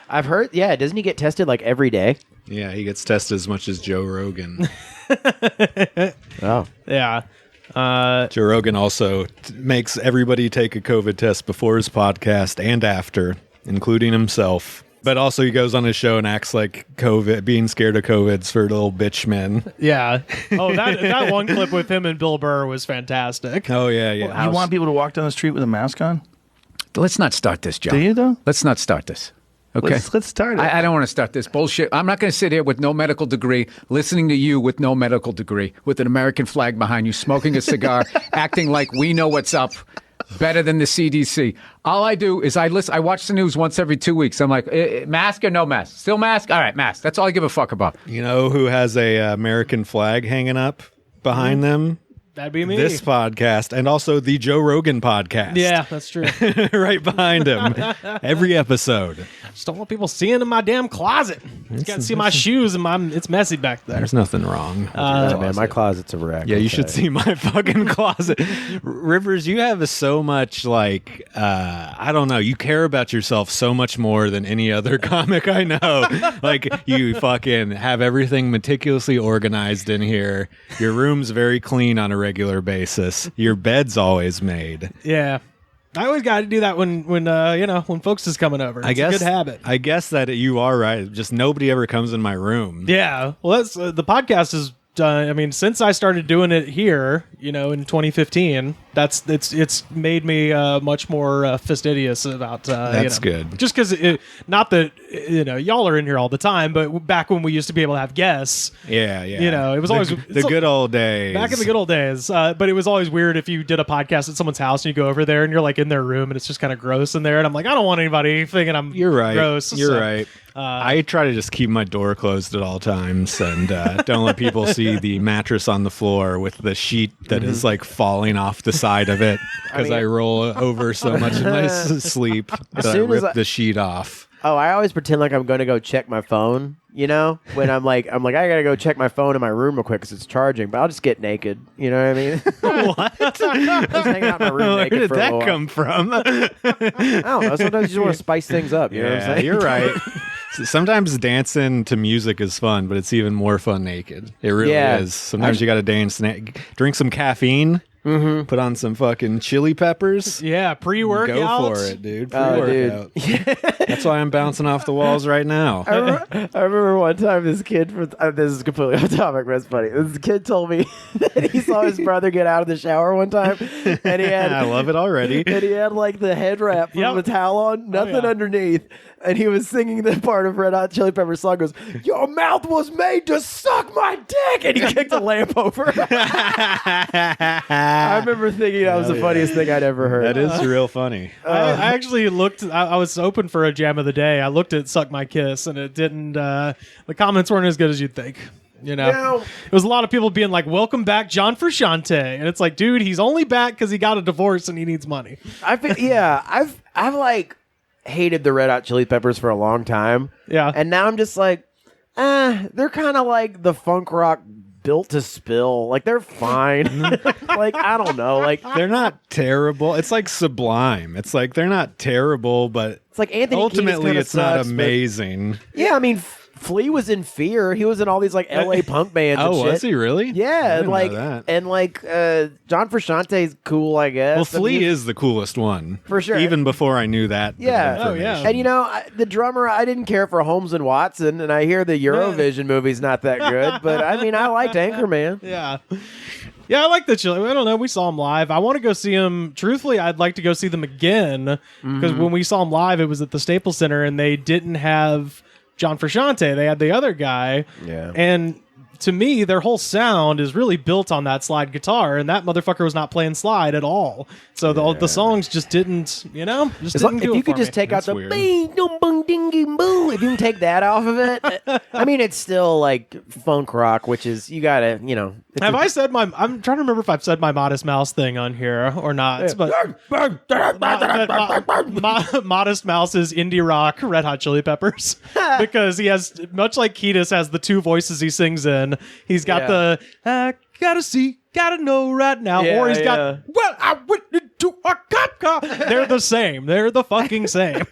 I've heard, doesn't he get tested like every day? Yeah, he gets tested as much as Joe Rogan. Oh. Yeah. Joe Rogan also makes everybody take a COVID test before his podcast and after, including himself. But also he goes on his show and acts like being scared of COVID's for little bitch men. Yeah. Oh, that one clip with him and Bill Burr was fantastic. Oh, yeah. You want people to walk down the street with a mask on? Let's not start this, John. Do you, though? Let's not start this. Okay. Let's start it. I don't want to start this bullshit. I'm not going to sit here with no medical degree, listening to you with no medical degree, with an American flag behind you, smoking a cigar, acting like we know what's up better than the CDC. All I do is I watch the news once every 2 weeks. I'm like, mask or no mask? Still mask? All right, mask. That's all I give a fuck about. You know who has a American flag hanging up behind them? That'd be me. this podcast, and also the Joe Rogan podcast. Yeah, that's true. Right behind him. Every episode. Just don't want people seeing in my damn closet. You got to see my shoes and it's messy back there. There's nothing wrong. Yeah, man, my closet's a wreck. Yeah, you I'll should tell see my fucking closet. Rivers, you have so much, like, I don't know, you care about yourself so much more than any other comic I know. Like, you fucking have everything meticulously organized in here. Your room's very clean on a regular basis. Your bed's always made. Yeah. I always got to do that when when folks is coming over. It's a good habit. I guess that you are right. Just nobody ever comes in my room. Yeah. Well, that's the podcast is done. I mean, since I started doing it here, in 2015, it's made me much more fastidious about. That's good. Just because, not that y'all are in here all the time, but back when we used to be able to have guests. Yeah. It was always the good old days. Back in the good old days. But it was always weird if you did a podcast at someone's house and you go over there and you're like in their room and it's just kind of gross in there. And I'm like, I don't want anybody thinking I'm gross. You're right. I try to just keep my door closed at all times and don't let people see the mattress on the floor with the sheet that is like falling off the side of it because I roll over so much in my sleep that I rip the sheet off. Oh, I always pretend like I'm going to go check my phone, when I'm like, I got to go check my phone in my room real quick because it's charging, but I'll just get naked. You know what I mean? What? Just hang out in my room naked. Where did for a that little come from? I don't know. Sometimes you just want to spice things up. You know what I'm saying? You're right. Sometimes dancing to music is fun, but it's even more fun naked. It really is. Sometimes you got to dance, drink some caffeine, put on some fucking chili peppers. Yeah, pre-workout. Go for it, dude. Pre-workout. That's why I'm bouncing off the walls right now. I remember one time this kid, this is completely off topic, but it's funny. This kid told me that he saw his brother get out of the shower one time, and he had, I love it already. And he had like the head wrap from the towel on, nothing underneath. And he was singing the part of Red Hot Chili Peppers song, goes, "Your mouth was made to suck my dick," and he kicked a lamp over. I remember thinking that was the funniest thing I'd ever heard. That is real funny. I actually looked. I was open for a jam of the day. I looked at "Suck My Kiss" and it didn't. The comments weren't as good as you'd think. It was a lot of people being like, "Welcome back, John Frusciante," and it's like, dude, he's only back because he got a divorce and he needs money. I've like hated the Red Hot Chili Peppers for a long time. Yeah, and now I'm just like, they're kind of like the funk rock built to spill. Like, they're fine. Like, I don't know. Like, they're not terrible. It's like Sublime. It's like they're not terrible, but it's like Anthony ultimately Kiedis it's not sucks, amazing. Yeah, I mean, Flea was in Fear. He was in all these like LA punk bands. Oh, and shit. was he really? Yeah, know that. and John Frusciante's cool, I guess. Well, Flea is the coolest one for sure. Even before I knew that. Yeah. Oh, yeah. And the drummer, I didn't care for Holmes and Watson, and I hear the Eurovision movie's not that good, but I mean, I liked Anchorman. Yeah. Yeah, I like the Chili. I don't know. We saw them live. I want to go see them. Truthfully, I'd like to go see them again because when we saw them live, it was at the Staples Center, and they didn't have John Frusciante. They had the other guy. Yeah. And to me, their whole sound is really built on that slide guitar, and that motherfucker was not playing slide at all. So the songs just didn't, just didn't do if you it could for just me. take out That's the weird. bing, dum, bung, dingy, boo, if you can take that off of it, I mean, it's still like funk rock, which is, you gotta, Have I said I'm trying to remember if I've said my Modest Mouse thing on here or not. But Modest Mouse is indie rock Red Hot Chili Peppers because he has, much like Kiedis has the two voices he sings in. He's got the I gotta see, gotta know right now, or he's got I went into a cop car. They're the same. They're the fucking same.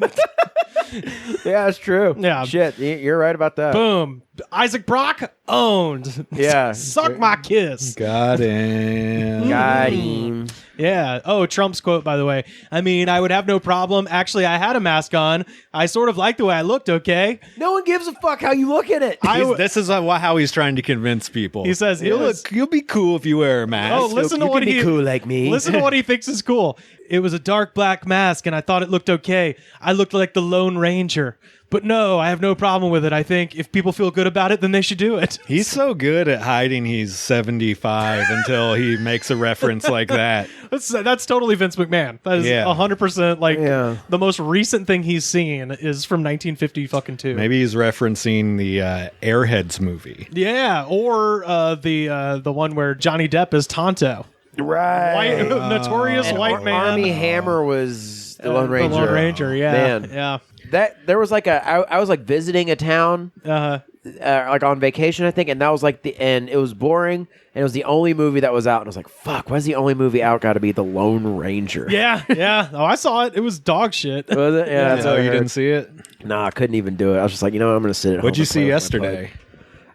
Yeah, it's true. Yeah. Shit, you're right about that. Boom. Isaac Brock owned. Yeah. Suck my kiss. Got him. Got him. Yeah. Oh, Trump's quote, by the way. I mean, I would have no problem. Actually, I had a mask on. I sort of like the way I looked, okay? No one gives a fuck how you look at it. This is how he's trying to convince people. He says, You'll be cool if you wear a mask. Oh, listen to you what can be he cool like me. Listen to what he thinks is cool. It was a dark black mask, and I thought it looked okay. I looked like the Lone Ranger. But no, I have no problem with it. I think if people feel good about it, then they should do it. He's so good at hiding he's 75 until he makes a reference like that. That's totally Vince McMahon. That is 100% like the most recent thing he's seen is from 1950 fucking 2. Maybe he's referencing the Airheads movie. Yeah, or the one where Johnny Depp is Tonto. Right. Notorious And white man. Army Hammer was the Lone Ranger. The Lone Ranger, yeah. Man. Yeah. That there was like I was like visiting a town, like on vacation, I think, and that was like and it was boring, and it was the only movie that was out, and I was like, "Fuck, why's the only movie out got to be the Lone Ranger?" Yeah, yeah. Oh, I saw it. It was dog shit. Was it? Yeah, that's what I you heard. didn't see it? Nah, I couldn't even do it. I was just like, you know what, I'm gonna sit at home. What'd you and play see with my yesterday? plug.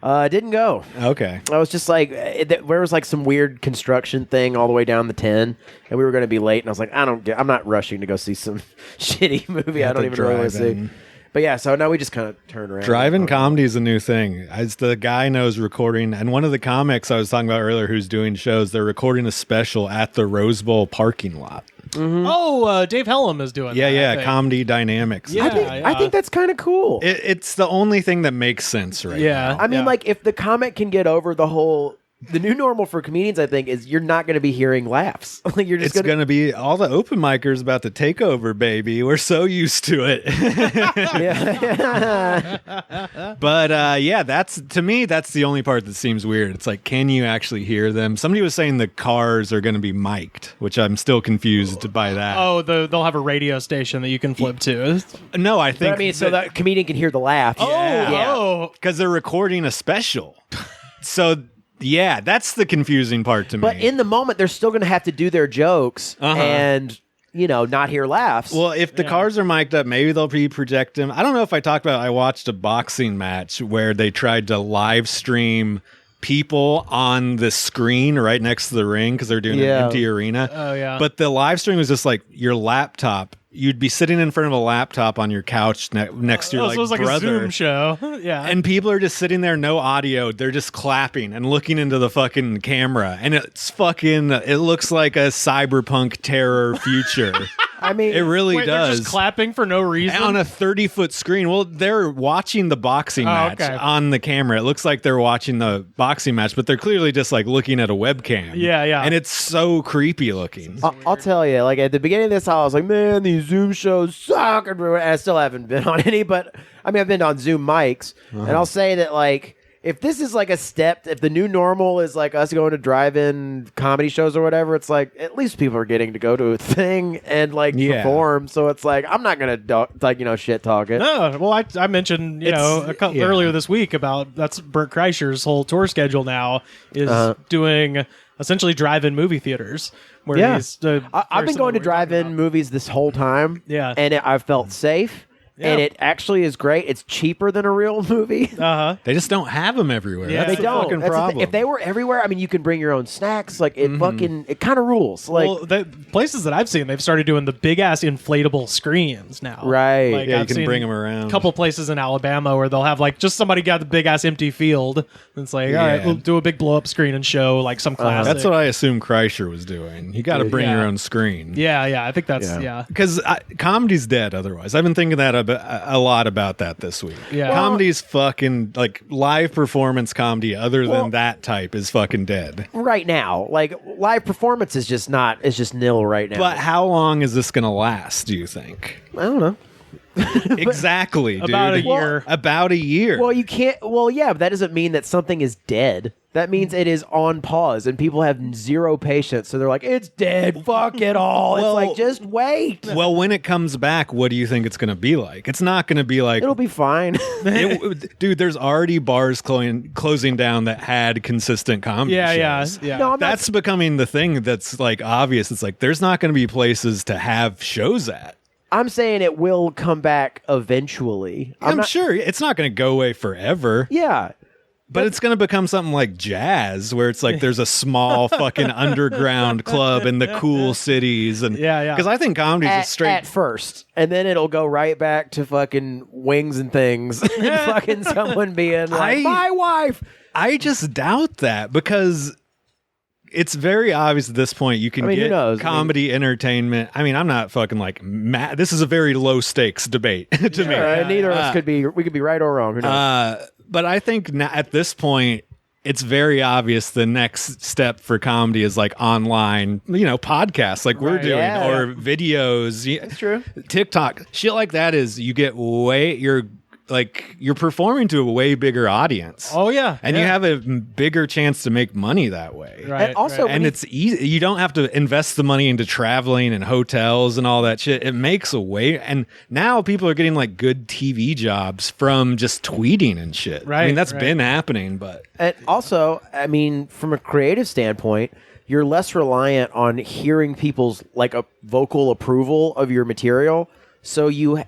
I didn't go. Okay. I was just like, there was like some weird construction thing all the way down the 10, and we were going to be late, and I was like, I'm not rushing to go see some shitty movie I don't even really want to see. But yeah, so now we just kind of turn around. Drive-in comedy is a new thing. As the guy knows recording, and one of the comics I was talking about earlier who's doing shows, they're recording a special at the Rose Bowl parking lot. Mm-hmm. Oh, Dave Hellum is doing that. I think. Comedy Dynamics. Yeah, I think that's kind of cool. It's the only thing that makes sense right now. I mean, like, if the comic can get over the new normal for comedians, I think, is you're not going to be hearing laughs. Like, you're just It's going to be all the open micers about to take over, baby. We're so used to it. But yeah, to me, that's the only part that seems weird. It's like, can you actually hear them? Somebody was saying the cars are going to be mic'd, which I'm still confused by that. Oh, they'll have a radio station that you can flip to. No, I think. But I mean, so that comedian can hear the laugh. Oh, because they're recording a special. So. Yeah, that's the confusing part to me. But in the moment, they're still going to have to do their jokes and, not hear laughs. Well, if the cars are mic'd up, maybe they'll project them. I don't know if I talked about I watched a boxing match where they tried to live stream people on the screen right next to the ring because they're doing an empty arena. Oh, yeah. But the live stream was just like your laptop. You'd be sitting in front of a laptop on your couch next to your so it was like brother. a Zoom show. Yeah. And people are just sitting there, no audio. They're just clapping and looking into the fucking camera. And it looks like a cyberpunk terror future. I mean, it really Wait, does. They're just clapping for no reason on a 30-foot screen. Well, they're watching the boxing match on the camera. It looks like they're watching the boxing match, but they're clearly just like looking at a webcam. Yeah, yeah. And it's so creepy looking. I'll tell you, like at the beginning of this, I was like, man, these Zoom shows suck. And I still haven't been on any, but I mean, I've been on Zoom mics, and I'll say that like, if this is like a step, if the new normal is like us going to drive-in comedy shows or whatever, it's like at least people are getting to go to a thing and like perform. So it's like I'm not gonna shit talk it. No, well, I mentioned earlier this week about that's Bert Kreischer's whole tour schedule now is doing essentially drive-in movie theaters. Where he's, I've been going to drive-in movies this whole time. Yeah, and I've felt safe. And it actually is great. It's cheaper than a real movie. They just don't have them everywhere. Yeah. That's They the don't. fucking That's the problem. thing. If they were everywhere, I mean, you can bring your own snacks. Like it it kind of rules. Like well, the places that I've seen, they've started doing the big ass inflatable screens now. Right. Like, Yeah, you I've can seen bring 'em around. A couple places in Alabama where they'll have like just somebody got the big ass empty field. And it's like, all right, we'll do a big blow up screen and show like some classic. That's what I assume Kreischer was doing. You got to bring your own screen. Yeah, I think that's Because comedy's dead otherwise. I've been thinking that a lot about that this week. Yeah. Comedy's fucking, like, live performance comedy other than that type is fucking dead. right now, like live performance is just not. It's just nil right now. But how long is this going to last, do you think? I don't know. Exactly, dude. About a year. About a year. Well, you can't. Well, yeah, but that doesn't mean that something is dead. That means it is on pause, and people have zero patience. So they're like, "It's dead. Fuck it all." Well- it's like, just wait. Well, when it comes back, what do you think it's going to be like? It's not going to be like... It'll be fine. Dude, there's already bars closing down that had consistent comedy shows. Yeah. No, I'm That's becoming the thing that's like obvious. It's like there's not going to be places to have shows at. I'm saying it will come back eventually. I'm sure it's not going to go away forever. Yeah. But it's going to become something like jazz, where it's like there's a small fucking underground club in the cool cities, and because I think comedy's a straight at first, and then it'll go right back to fucking wings and things, and fucking someone being like, "My wife." I just doubt that because it's very obvious at this point you can who get knows? comedy entertainment. I mean, I'm not fucking like mad. This is a very low stakes debate to me. Neither of us could be. We could be right or wrong. Who knows? But I think at this point, it's very obvious the next step for comedy is like online, podcasts like we're doing or videos. That's true. TikTok, shit like that is you get you're like you're performing to a way bigger audience. Oh yeah, And yeah. you have a bigger chance to make money that way. Right, And also, right. And it's easy. You don't have to invest the money into traveling and hotels and all that shit. It makes a way. And now people are getting like good TV jobs from just tweeting and shit. I Right, mean, that's right. been happening, but And also, I mean, from a creative standpoint, you're less reliant on hearing people's like a vocal approval of your material. So you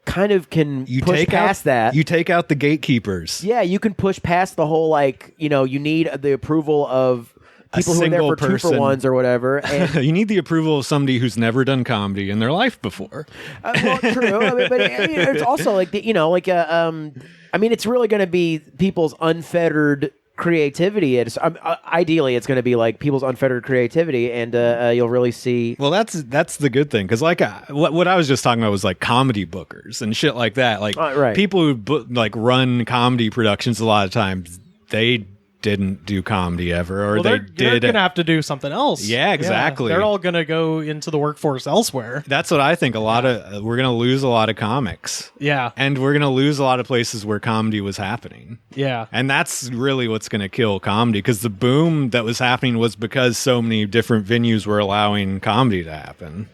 kind of can you push take past out, that. You take out the gatekeepers. Yeah, you can push past the whole like, you need the approval of people who are there single for 2 for person. 1s or whatever. And You need the approval of somebody who's never done comedy in their life before. well, true. I mean, but it's also like I mean, it's really going to be people's unfettered creativity. It's ideally it's going to be like people's unfettered creativity, and you'll really see. Well, that's the good thing, because like what I was just talking about was like comedy bookers and shit like that. Like right. people who like run comedy productions, a lot of times they didn't do comedy ever, or Well, they they're did. going to have to do something else. Yeah, exactly. They're all going to go into the workforce elsewhere. That's what I think. We're going to lose a lot of comics. Yeah. And we're going to lose a lot of places where comedy was happening. Yeah. And that's really what's going to kill comedy, because the boom that was happening was because so many different venues were allowing comedy to happen.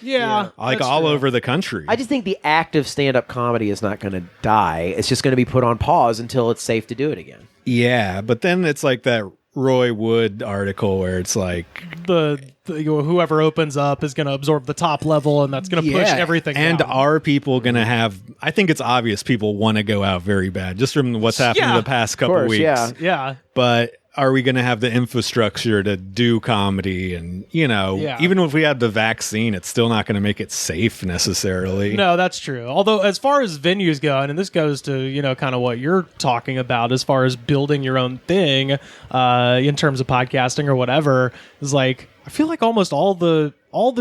Yeah. Like that's all true. over the country. I just think the act of stand-up comedy is not going to die. It's just going to be put on pause until it's safe to do it again. Yeah, but then it's like that Roy Wood article where it's like whoever opens up is going to absorb the top level, and that's going to push everything And down. are people going to have? I think it's obvious people want to go out very bad, just from what's happened Yeah. the past couple course, weeks. yeah. Yeah. But are we going to have the infrastructure to do comedy? And Yeah. even if we had the vaccine, it's still not going to make it safe necessarily. No, that's true. Although, as far as venues go, and this goes to kind of what you're talking about, as far as building your own thing, in terms of podcasting or whatever, is like I feel like almost all the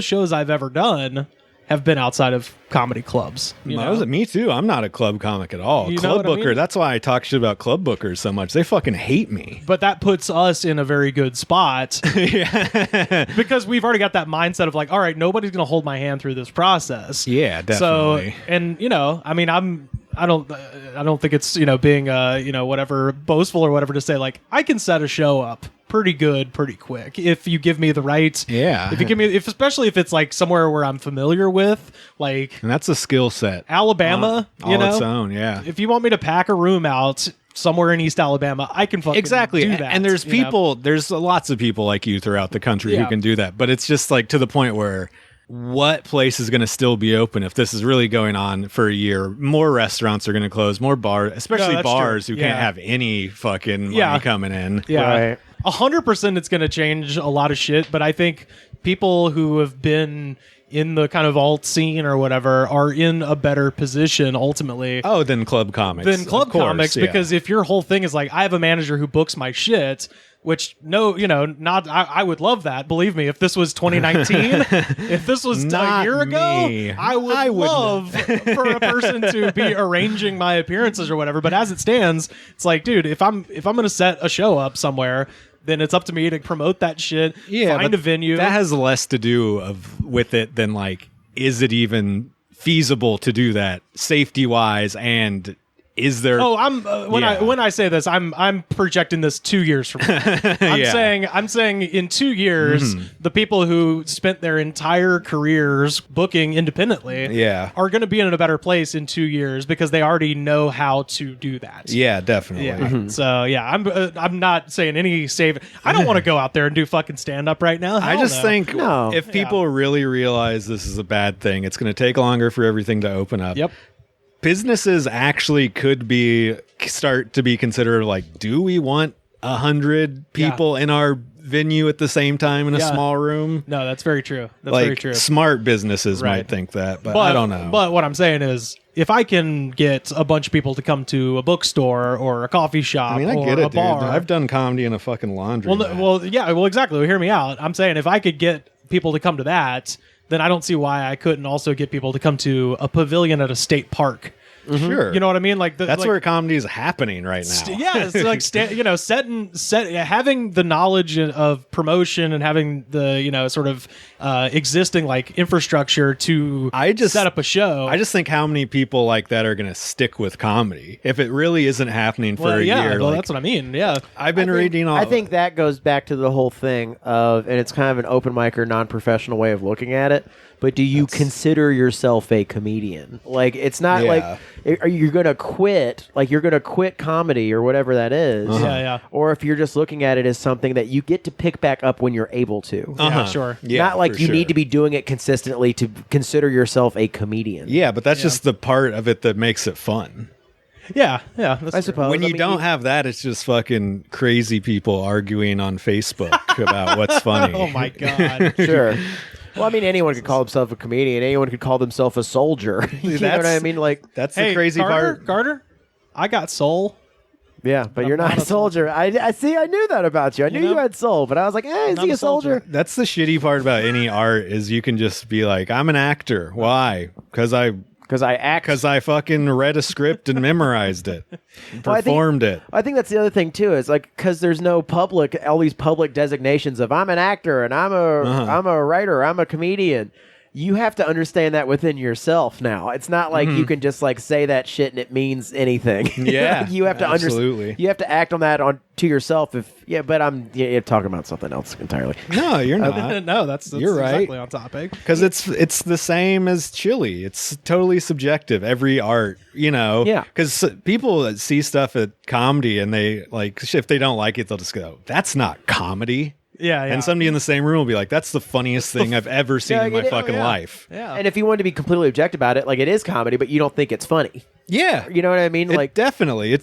shows I've ever done have been outside of comedy clubs. Me too. I'm not a club comic at all. You know Club what I booker. mean? That's why I talk shit about club bookers so much. They fucking hate me. But that puts us in a very good spot because we've already got that mindset of like, all right, nobody's going to hold my hand through this process. Yeah, definitely. So, and I mean, I don't think it's being whatever boastful or whatever to say like I can set a show up pretty good pretty quick if you give me the right. Yeah. If you give me especially if it's like somewhere where I'm familiar with, like And that's a skill set. Alabama, All its own, yeah. If you want me to pack a room out somewhere in East Alabama, I can fucking Exactly. do that. And there's you know? people, there's lots of people like you throughout the country who Yeah. can do that. But it's just like to the point where what place is going to still be open if this is really going on for a year? More restaurants are going to close, more bars, especially that's bars true. who can't Yeah. have any fucking money Yeah. coming in. Yeah. Right. 100% it's going to change a lot of shit, but I think people who have been in the kind of alt scene or whatever are in a better position ultimately Oh, then club comics. than club Of course, comics yeah. because if your whole thing is like I have a manager who books my shit, which I would love that. Believe me, if this was 2019, if this was a Not year ago, me. I would I wouldn't. love for a person to be arranging my appearances or whatever. But as it stands, it's like, dude, if I'm going to set a show up somewhere, then it's up to me to promote that shit. Yeah, find but a venue. that has less to do with it than like, is it even feasible to do that safety wise, and is there? Oh, I'm Yeah. when I say this, I'm projecting this 2 years from now. I'm saying in 2 years, Mm-hmm. the people who spent their entire careers booking independently, Yeah. are going to be in a better place in 2 years because they already know how to do that. Yeah, definitely. Yeah. So yeah, I'm not saying any save. I don't want to go out there and do fucking stand up right now. I Hell just no. think No. if people really realize this is a bad thing, it's going to take longer for everything to open up. Yep. Businesses actually could start to be considered like, do we want 100 people in our venue at the same time in a Yeah. small room? No, that's very true. That's Like very true. smart businesses Right. might think that, but I don't know. But what I'm saying is, if I can get a bunch of people to come to a bookstore or a coffee shop I mean, I or get a it, dude. bar, I've done comedy in a fucking laundry. exactly. Well, hear me out. I'm saying if I could get people to come to that, then I don't see why I couldn't also get people to come to a pavilion at a state park. Sure. You know what I mean? Like That's like, where comedy is happening right now. yeah, it's like having the knowledge of promotion and having the sort of existing like infrastructure to set up a show. I just think how many people like that are going to stick with comedy if it really isn't happening for a year. Well, like, that's what I mean. Yeah, I've been reading all. I think that goes back to the whole thing of, and it's kind of an open mic or non-professional way of looking at it. But do you consider yourself a comedian? Like, it's not like are you going to quit? Like, you're going to quit comedy or whatever that is. Yeah. Or if you're just looking at it as something that you get to pick back up when you're able to. Yeah, sure. Yeah, Not like for you sure. need to be doing it consistently to consider yourself a comedian. Yeah, but that's just the part of it that makes it fun. Yeah. That's I true. suppose. When I you mean, don't have that, it's just fucking crazy people arguing on Facebook about what's funny. Oh my god. Sure. Well, I mean, anyone could call himself a comedian. Anyone could call themselves a soldier. You know what I mean? Like, That's Hey, the crazy part. Carter, I got soul. yeah, but you're not a soldier. I see. I knew that about you. I knew you had soul, but I was like, is Not he a a soldier? That's the shitty part about any art is you can just be like, I'm an actor. Why? Because I act. fucking read a script and memorized it, and Well, performed it. I think that's the other thing too. Is like because there's no all these public designations of I'm an actor and I'm a writer, I'm a comedian. You have to understand that within yourself now. It's not like you can just like say that shit and it means anything. Yeah, Like, you have to absolutely. You have to act on that to yourself. But you're talking about something else entirely. No, you're not. No, that's You're right. exactly on topic. Because it's the same as chili. It's totally subjective. Every art, Yeah. Because people that see stuff at comedy and they like, if they don't like it, they'll just go, "That's not comedy." Yeah. And somebody in the same room will be like, "That's the funniest thing I've ever seen Yeah, in my it is. fucking Oh, yeah. life." Yeah. And if you want to be completely objective about it, like it is comedy, but you don't think it's funny. Yeah, You know what I mean? Like definitely,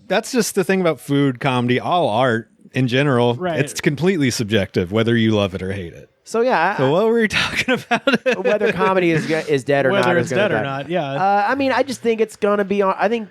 that's just the thing about food comedy. All art in general, Right. it's completely subjective, whether you love it or hate it. so yeah. So what were we talking about? Whether comedy is dead or not. Whether is it's gonna dead or die. not. Yeah. I mean, I just think it's gonna be on. I think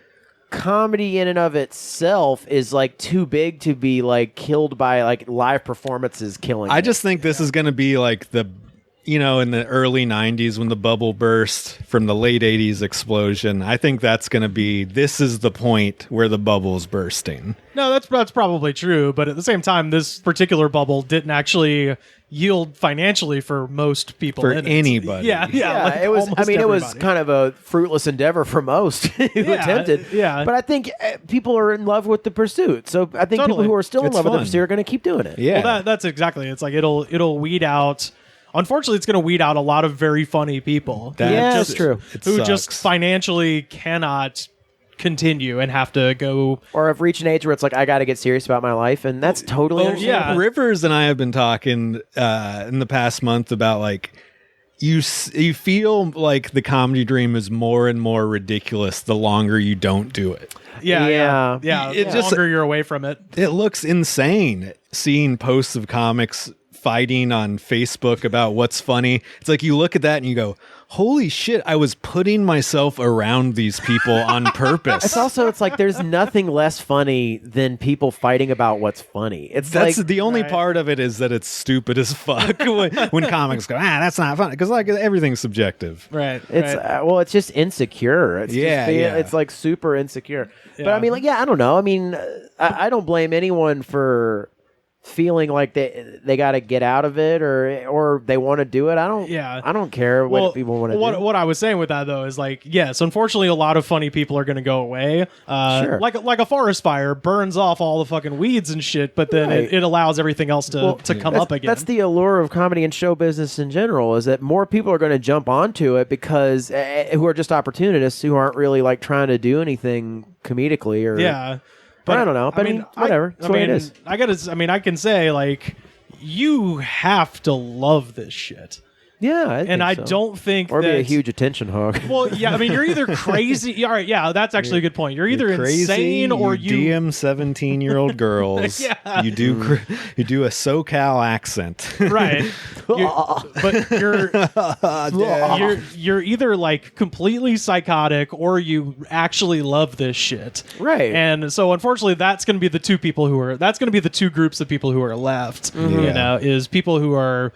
comedy in and of itself is like too big to be like killed by like live performances killing. I it. just think this is going to be like in the early 90s when the bubble burst from the late 80s explosion. I think that's going to be, this is the point where the bubble's bursting. No, that's probably true, but at the same time, this particular bubble didn't actually yield financially for most people. For in it. anybody. Yeah, like it was. I almost mean, it was everybody. kind of a fruitless endeavor for most who attempted. yeah. but I think people are in love with the pursuit. So I think people Totally. who are still in It's love with the fun. pursuit are going to keep doing it. Yeah. Well, that's exactly. It's like it'll weed out. Unfortunately, it's going to weed out a lot of very funny people. That's true. Who sucks. just financially cannot continue and have to go. Or have reached an age where it's like I got to get serious about my life, and that's totally understandable. yeah. Rivers and I have been talking in the past month about like, you feel like the comedy dream is more and more ridiculous the longer you don't do it. Yeah. It The just- longer you're away from it. It looks insane seeing posts of comics fighting on Facebook about what's funny. It's like you look at that and you go, holy shit, I was putting myself around these people on purpose. It's like there's nothing less funny than people fighting about what's funny. It's That's like the only Right. part of it is that it's stupid as fuck when comics go, that's not funny. Because like everything's subjective. Right. it's right. it's just insecure. It's Yeah, just yeah. It's like super insecure. But Yeah. I mean, like, I don't know. I mean, I don't blame anyone for feeling like they got to get out of it or they want to do it. I don't care what people want to do. What I was saying with that though is like, yes, unfortunately, a lot of funny people are going to go away. Sure. Like a forest fire burns off all the fucking weeds and shit, but then Right. it allows everything else to come up again. That's the allure of comedy and show business in general, is that more people are going to jump onto it because who are just opportunists who aren't really like trying to do anything comedically or yeah. But I don't know. But I mean, whatever. It's the way it is. I can say like, you have to love this shit. Yeah, I think so. don't think or that, be a huge attention hog. Well, yeah, I mean, you're either crazy. All right, yeah, that's actually a good point. You're either insane or you DM 17-year-old girls. Yeah. You do a SoCal accent. right. But you're either like completely psychotic or you actually love this shit. Right. And so unfortunately that's going to be the two people who are that's going to be the two groups of people who are left. You know, is people who are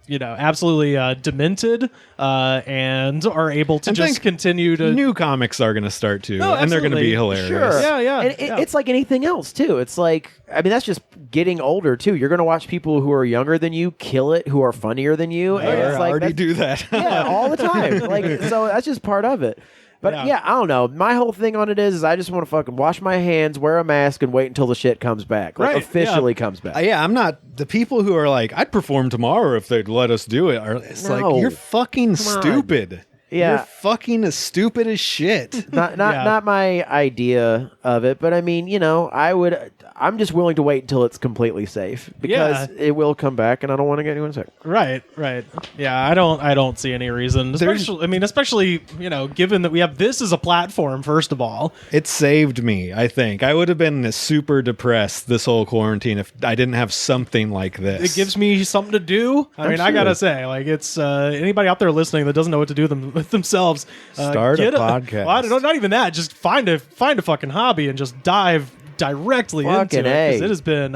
absolutely demented and are able to And just think continue to. New comics are going to start too, No, and they're going to be absolutely. hilarious. Sure. Yeah. And it's like anything else too. It's like, I mean, that's just getting older too. You're going to watch people who are younger than you kill it, who are funnier than you. And I it's like already that's- do that. yeah, all the time. Like, so that's just part of it. But yeah, I don't know. My whole thing on it is I just want to fucking wash my hands, wear a mask, and wait until the shit comes back. Like, Right, officially comes back. Yeah, I'm not the people who are like, I'd perform tomorrow if they'd let us do it. It's No. like, you're fucking on. stupid. Yeah. You're fucking as stupid as shit. Not my idea of it, but I mean, I'm just willing to wait until it's completely safe because it will come back, and I don't want to get anyone sick. Right. Yeah, I don't see any reason. Especially, given that we have this as a platform. First of all, It saved me, I think. I would have been super depressed this whole quarantine if I didn't have something like this. it gives me something to do. I mean, I gotta say, like, it's anybody out there listening that doesn't know what to do with themselves. Start a podcast. Well, I don't, not even that. Just find a fucking hobby and just dive directly Fucking into it, A. because it has been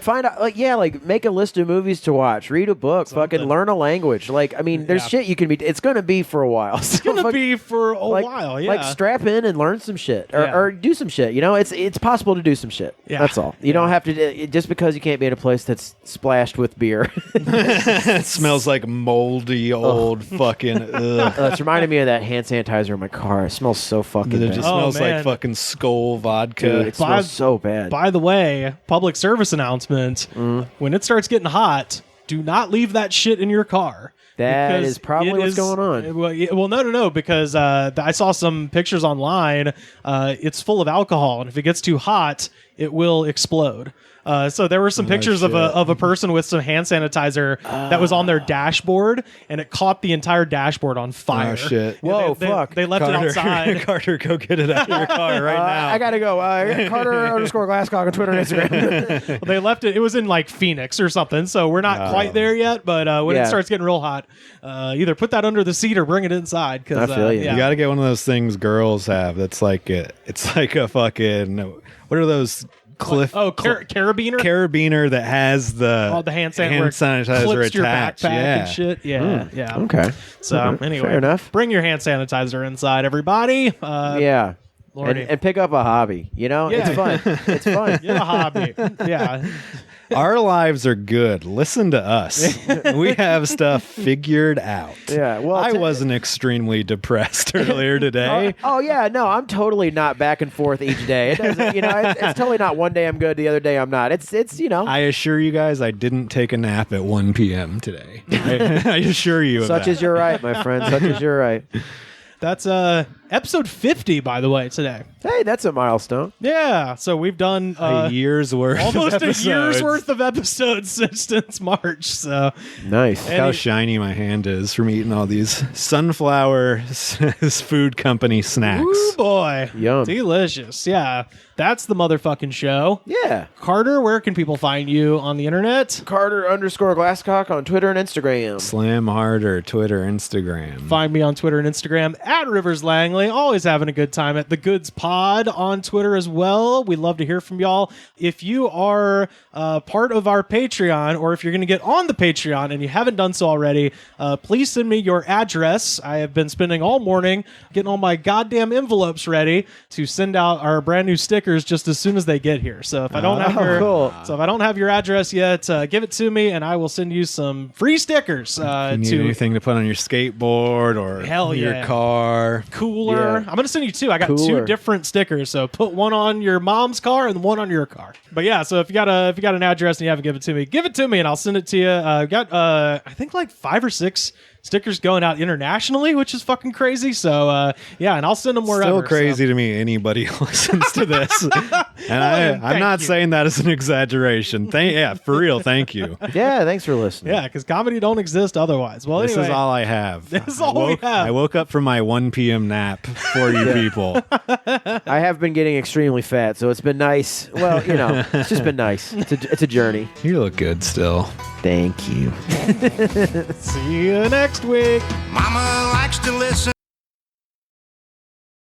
Find out, make a list of movies to watch, read a book, fucking learn a language. Like, I mean, there's shit you can be. It's gonna be for a while. It's gonna be for a while. Yeah, Like, strap in and learn some shit, or do some shit. It's possible to do some shit. Yeah. That's all. You don't have to just because you can't be in a place that's splashed with beer. It smells like moldy old fucking. Ugh. It's reminding me of that hand sanitizer in my car. It smells so fucking It bad. just Oh, smells man. like fucking Skull vodka. Dude, it smells so bad. By the way, public service announcement: when it starts getting hot, do not leave that shit in your car. That Because is probably it what's is- going on. Well, no, because I saw some pictures online. It's full of alcohol, and if it gets too hot, it will explode. So there were some pictures of a person with some hand sanitizer that was on their dashboard, and it caught the entire dashboard on fire. Oh, shit. Yeah, Whoa, they, fuck. They left it outside. Carter, go get it out of your car right now. I gotta go. Carter_Glasscock on Twitter and Instagram. Well, they left it. It was in like Phoenix or something, so we're not quite there yet. But when Yeah. it starts getting real hot, either put that under the seat or bring it inside. Cause, I feel you. You got to get one of those things girls have. That's like it's like a fucking. What are those? Carabiner. Carabiner that has the The hand sanitizer sanitizer clips your attached. backpack Yeah. and shit. Yeah. Okay. So anyway, Fair enough. Bring your hand sanitizer inside, everybody. Yeah. Lordy. And pick up a hobby. Yeah. It's fun. It's fun. Get a hobby. Yeah. Our lives are good. Listen to us. We have stuff figured out. Yeah, well, I wasn't extremely depressed earlier today. Oh yeah, no, I'm totally not back and forth each day. It doesn't, it's totally not one day I'm good, the other day I'm not. It's I assure you guys, I didn't take a nap at 1 p.m. today. I assure you of such that. as you're right, my friend. Such as you're right. That's episode 50, by the way, today. Hey, that's a milestone. Yeah. So we've done a year's worth almost of a year's episodes. worth of episodes since March. So Nice. And How it- shiny my hand is from eating all these Sunflower food company snacks. Ooh, boy. Yum. Delicious. Yeah. That's the motherfucking show. Yeah. Carter, where can people find you on the internet? Carter_Glasscock on Twitter and Instagram. Slam Harder, Twitter, Instagram. Find me on Twitter and Instagram at Rivers Langley. Always having a good time at The Goods Pod on Twitter as well. We'd love to hear from y'all. If you are part of our Patreon, or if you're going to get on the Patreon and you haven't done so already, please send me your address. I have been spending all morning getting all my goddamn envelopes ready to send out our brand new stickers just as soon as they get here. So if I don't have your cool. so if I don't have your address yet, give it to me and I will send you some free stickers. You need anything to put on your skateboard or Hell your yeah. car. Cooler. Yeah. I'm gonna send you two. I got Cooler. two different stickers. So put one on your mom's car and one on your car. But yeah, so if you got an address and you haven't given it to me, give it to me and I'll send it to you. I've got I think like 5 or 6 stickers going out internationally, which is fucking crazy. So yeah, and I'll send them wherever. Still crazy to me anybody listens to this. And I'm not you. saying that as an exaggeration. For real, thank you. Yeah, thanks for listening. Yeah, because comedy don't exist otherwise. Well, This anyway, is all I have. This is all we have. I woke up from my 1 p.m. nap for you people. I have been getting extremely fat, so it's been nice. Well, it's just been nice. It's a journey. You look good still. Thank you. see you next week. Mama likes to listen